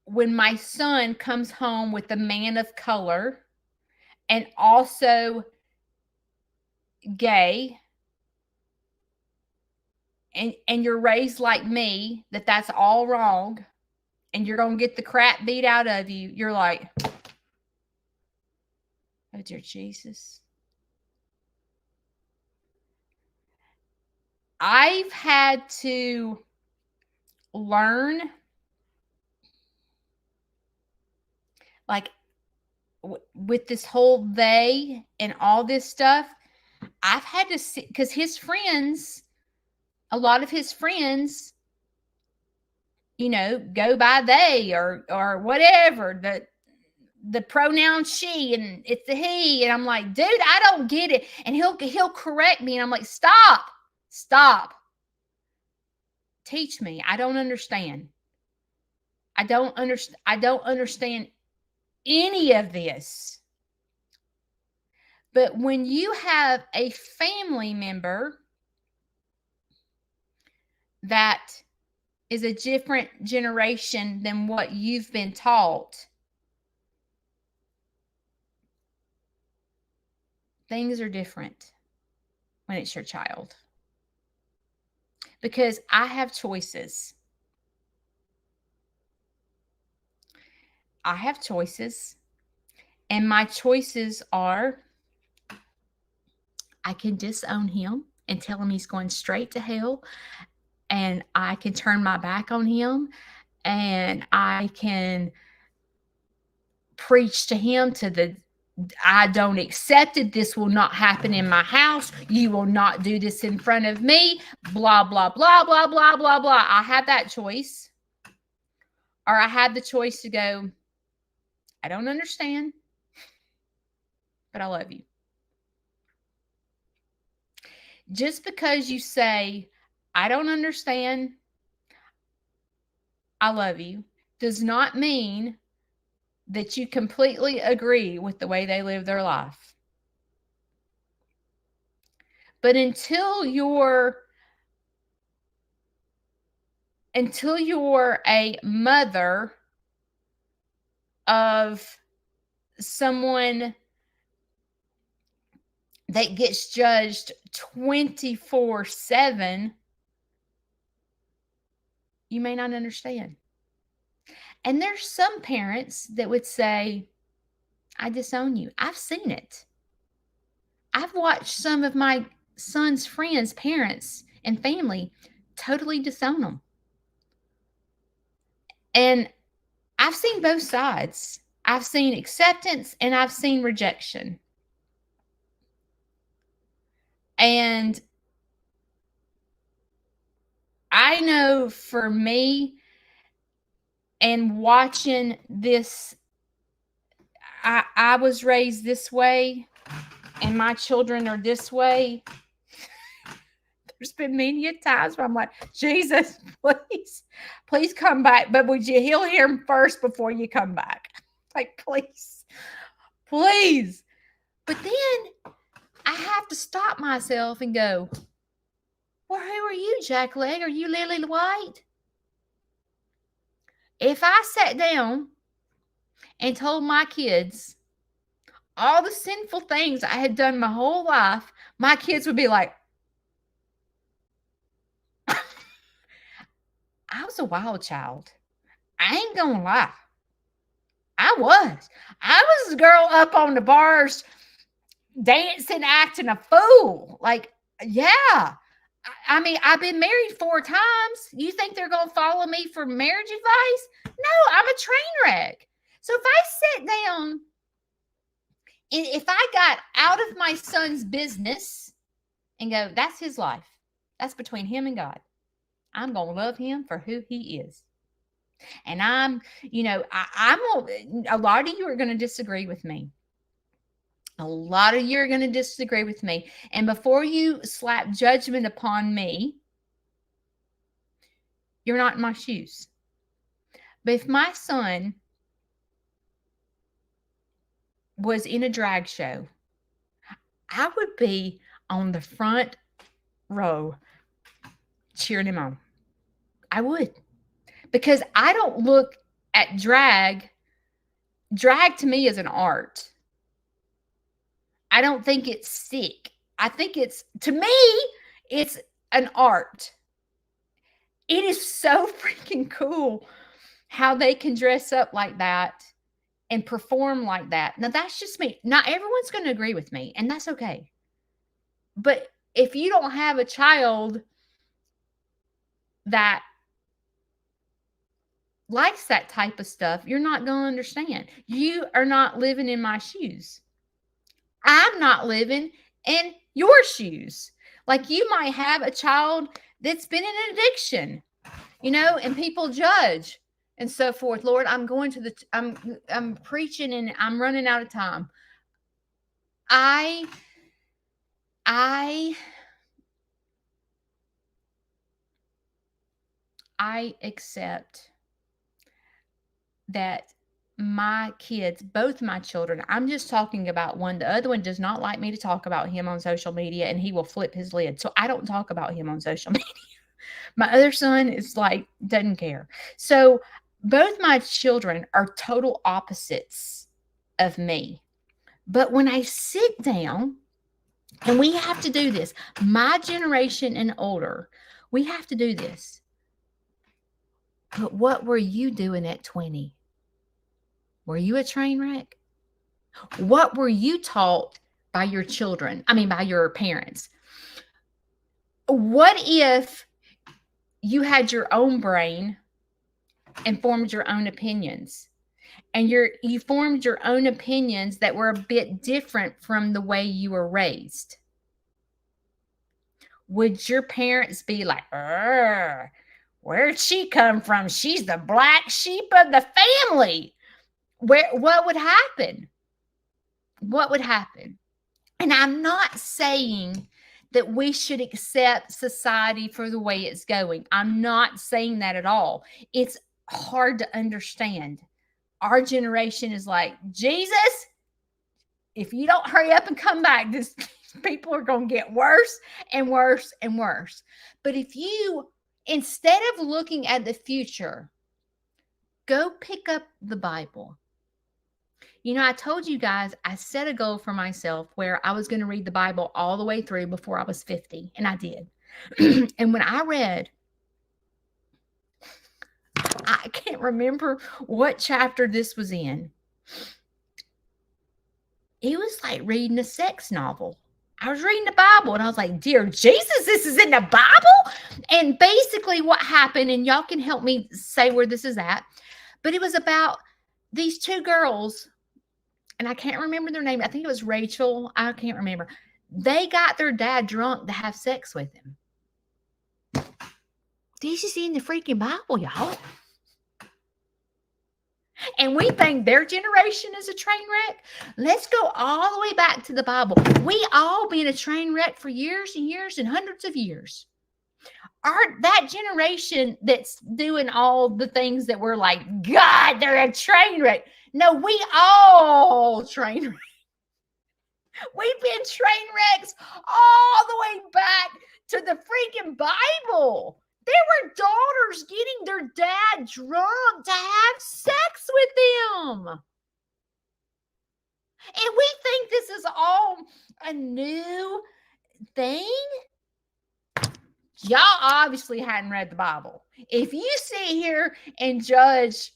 when my son comes home with a man of color and also gay, and you're raised like me, that's all wrong, and you're gonna get the crap beat out of you, you're like, oh dear Jesus. I've had to learn, like, with this whole they and all this stuff, I've had to see, because his friends, a lot of his friends, go by they or whatever. the pronoun she and it's the he, and I'm like, dude, I don't get it. And he'll correct me, and I'm like, stop, teach me. I don't understand. I don't understand any of this. But when you have a family member that is a different generation than what you've been taught, things are different when it's your child. Because I have choices. I have choices. And my choices are, I can disown him and tell him he's going straight to hell. And I can turn my back on him. And I can preach to him to the I don't accept it. This will not happen in my house. You will not do this in front of me. Blah, blah, blah, blah, blah, blah, blah. I had that choice. Or I had the choice to go, I don't understand, but I love you. Just because you say, I don't understand, I love you, does not mean that you completely agree with the way they live their life. But until you're a mother of someone that gets judged 24/7, you may not understand. And there's some parents that would say, I disown you. I've seen it. I've watched some of my son's friends, parents, and family totally disown them. And I've seen both sides. I've seen acceptance and I've seen rejection. And I know for me, and watching this, I was raised this way, and my children are this way. There's been many times where I'm like, Jesus, please come back. But would you heal him first before you come back? Like, please. But then I have to stop myself and go, well, who are you, Jack Leg? Are you Lily White? If I sat down and told my kids all the sinful things I had done my whole life, my kids would be like, I was a wild child. I ain't gonna lie. I was the girl up on the bars dancing, acting a fool. Like, yeah. I mean, I've been married 4 times. You think they're going to follow me for marriage advice? No, I'm a train wreck. So if I sit down and if I got out of my son's business and go, that's his life. That's between him and God. I'm going to love him for who he is. And I'm a lot of you are going to disagree with me. A lot of you are going to disagree with me. And before you slap judgment upon me, you're not in my shoes. But if my son was in a drag show, I would be on the front row cheering him on. I would. Because I don't look at drag. Drag to me is an art. I don't think it's sick. I think to me, it's an art. It is so freaking cool how they can dress up like that and perform like that. Now, that's just me. Not everyone's going to agree with me, and that's okay. But if you don't have a child that likes that type of stuff, you're not going to understand. You are not living in my shoes. I'm not living in your shoes. Like, you might have a child that's been in an addiction, and people judge. and so forth. Lord, I'm preaching and I'm running out of time. I I I accept that my kids, both my children, I'm just talking about one. The other one does not like me to talk about him on social media, and he will flip his lid. So I don't talk about him on social media. My other son is like, doesn't care. So both my children are total opposites of me. But when I sit down, and we have to do this, my generation and older, we have to do this. But what were you doing at 20? Were you a train wreck? What were you taught by your children? I mean, by your parents? What if you had your own brain and formed your own opinions? And you formed your own opinions that were a bit different from the way you were raised. Would your parents be like, where'd she come from? She's the black sheep of the family. What would happen? What would happen? And I'm not saying that we should accept society for the way it's going. I'm not saying that at all. It's hard to understand. Our generation is like, Jesus, if you don't hurry up and come back, these people are going to get worse and worse and worse. But if you, instead of looking at the future, go pick up the Bible. You know, I told you guys, I set a goal for myself where I was going to read the Bible all the way through before I was 50, and I did. And when I read, I can't remember what chapter this was in. It was like reading a sex novel. I was reading the Bible and I was like, dear Jesus, this is in the Bible? And basically what happened, and y'all can help me say where this is at, but it was about these two girls, and I can't remember their name. I think it was Rachel. I can't remember. They got their dad drunk to have sex with him. This is in the freaking Bible, y'all. And we think their generation is a train wreck. Let's go all the way back to the Bible. We all been a train wreck for years and years and hundreds of years. That generation that's doing all the things that we're like, God, they're a train wreck. No, we all train wrecks. We've been train wrecks all the way back to the freaking Bible. There were daughters getting their dad drunk to have sex with them. And we think this is all a new thing. Y'all obviously hadn't read the Bible. If you sit here and judge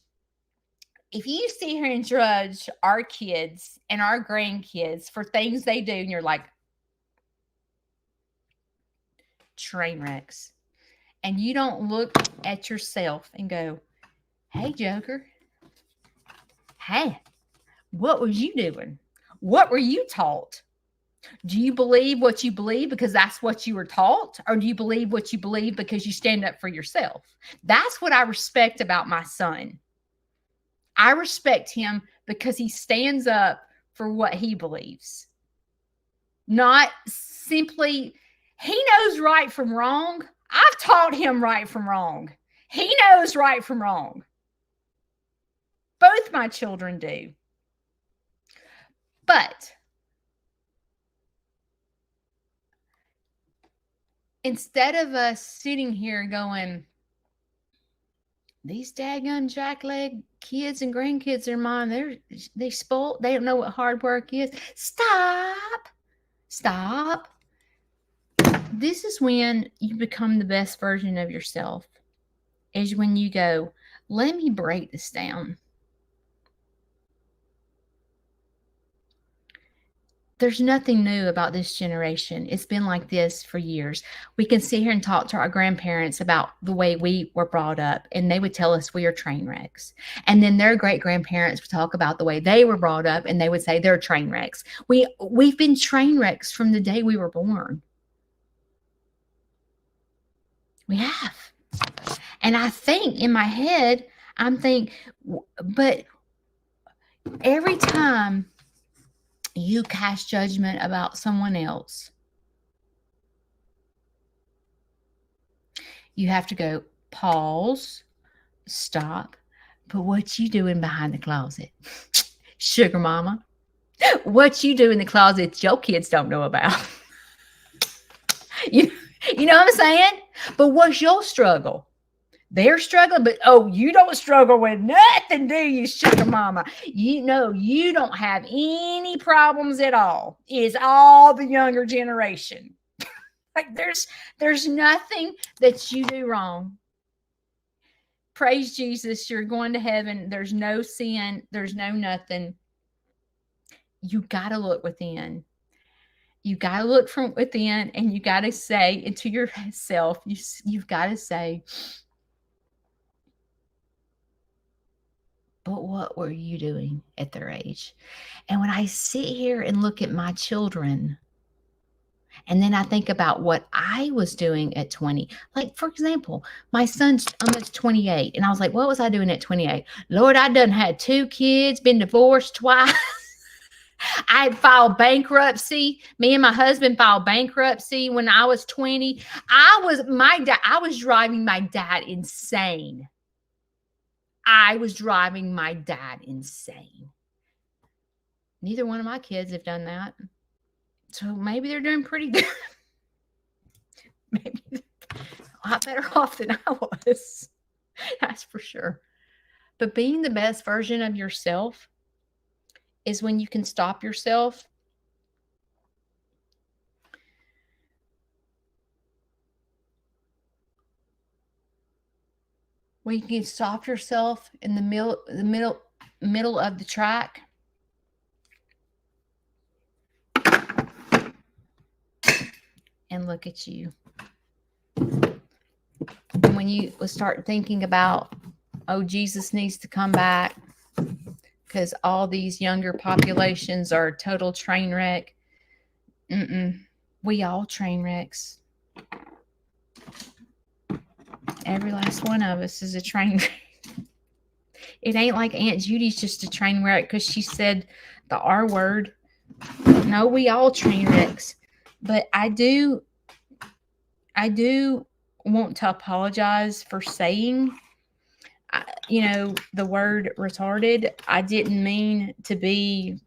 our kids and our grandkids for things they do, and you're like, train wrecks, and you don't look at yourself and go, hey, Joker, hey, what was you doing? What were you taught? Do you believe what you believe because that's what you were taught? Or do you believe what you believe because you stand up for yourself? That's what I respect about my son. I respect him because he stands up for what he believes. Not simply, he knows right from wrong. I've taught him right from wrong. He knows right from wrong. Both my children do. But instead of us sitting here going, these daggone jackleg kids and grandkids are mine, they spoiled, they don't know what hard work is. Stop. This is when you become the best version of yourself, is when you go, let me break this down. There's nothing new about this generation. It's been like this for years. We can sit here and talk to our grandparents about the way we were brought up, and they would tell us we are train wrecks. And then their great-grandparents would talk about the way they were brought up, and they would say they're train wrecks. We've been train wrecks from the day we were born. We have. And I think in my head, I'm thinking, but every time you cast judgment about someone else, you have to go pause, stop. But what you doing behind the closet? Sugar mama. What you do in the closet your kids don't know about. you, you know what I'm saying? But what's your struggle? They're struggling, but oh, you don't struggle with nothing, do you, sugar mama? You know, you don't have any problems at all. It's all the younger generation. Like there's nothing that you do wrong. Praise Jesus, you're going to heaven. There's no sin, there's no nothing. You got to look within. You got to look from within, and you got to say into yourself, you've got to say, but what were you doing at their age? And when I sit here and look at my children, and then I think about what I was doing at 20. Like, for example, my son's almost 28. And I was like, what was I doing at 28? Lord, I done had 2 kids, been divorced twice. I had filed bankruptcy. Me and my husband filed bankruptcy when I was 20. I was driving my dad insane. I was driving my dad insane. Neither one of my kids have done that. So maybe they're doing pretty good. Maybe a lot better off than I was. That's for sure. But being the best version of yourself is when you can stop yourself. When you can stop yourself in the middle of the track. And look at you. And when you start thinking about, oh, Jesus needs to come back because all these younger populations are a total train wreck. We all train wrecks. Every last one of us is a train wreck. It ain't like Aunt Judy's just a train wreck because she said the R word. No, we all train wrecks. But I do want to apologize for saying, the word retarded. I didn't mean to be.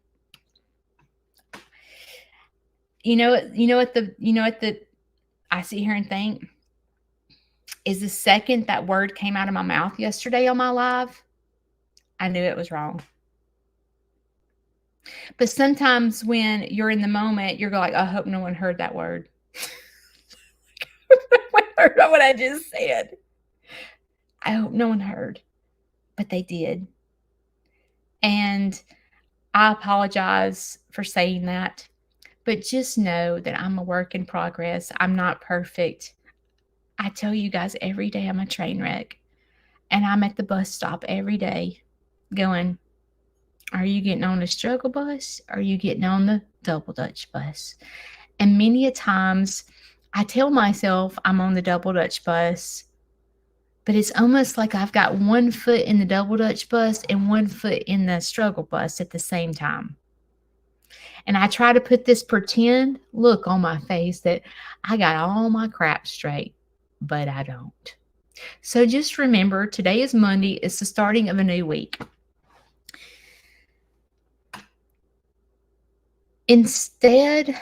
I sit here and think, is the second that word came out of my mouth yesterday on my live, I knew it was wrong. But sometimes when you're in the moment, you're like, I hope no one heard that word. No one heard what I just said. I hope no one heard, but they did. And I apologize for saying that, but just know that I'm a work in progress. I'm not perfect. I tell you guys every day I'm a train wreck, and I'm at the bus stop every day going, are you getting on the struggle bus? Or are you getting on the double Dutch bus? And many a times I tell myself I'm on the double Dutch bus, but it's almost like I've got one foot in the double Dutch bus and one foot in the struggle bus at the same time. And I try to put this pretend look on my face that I got all my crap straight, but I don't. So just remember, today is Monday. It's the starting of a new week. Instead,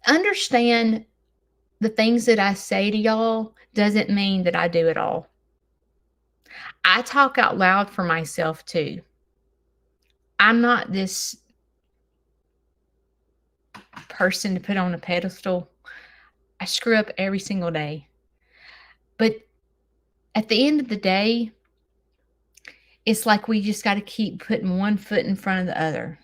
understand the things that I say to y'all doesn't mean that I do it all. I talk out loud for myself too. I'm not this person to put on a pedestal. I screw up every single day. But at the end of the day, it's like we just got to keep putting one foot in front of the other.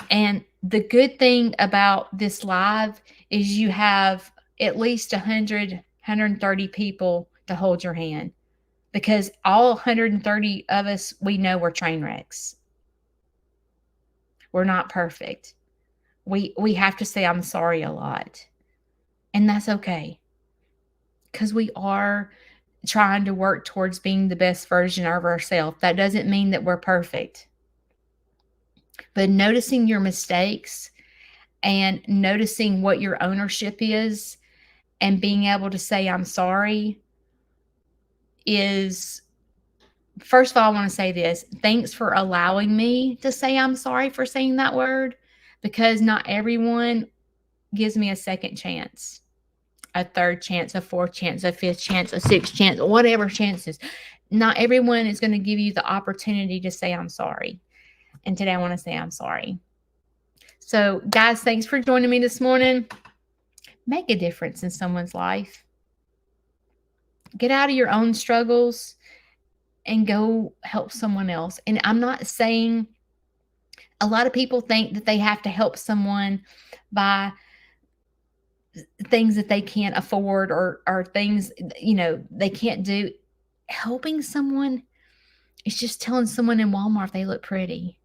And the good thing about this live is you have at least 100, 130 people to hold your hand, because all 130 of us, we know we're train wrecks. We're not perfect. We have to say I'm sorry a lot, and that's okay. because we are trying to work towards being the best version of ourselves. That doesn't mean that we're perfect. But noticing your mistakes and noticing what your ownership is and being able to say, I'm sorry, is, first of all, I want to say this. Thanks for allowing me to say I'm sorry for saying that word, because not everyone gives me a second chance, a third chance, a fourth chance, a fifth chance, a sixth chance, whatever chances. Not everyone is going to give you the opportunity to say I'm sorry. And today I want to say I'm sorry. So, guys, thanks for joining me this morning. Make a difference in someone's life. Get out of your own struggles and go help someone else. And I'm not saying, a lot of people think that they have to help someone by things that they can't afford, or things, they can't do. Helping someone is just telling someone in Walmart they look pretty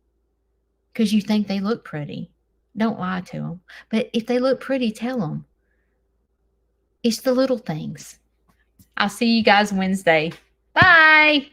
because you think they look pretty. Don't lie to them. But if they look pretty, tell them. It's the little things. I'll see you guys Wednesday. Bye.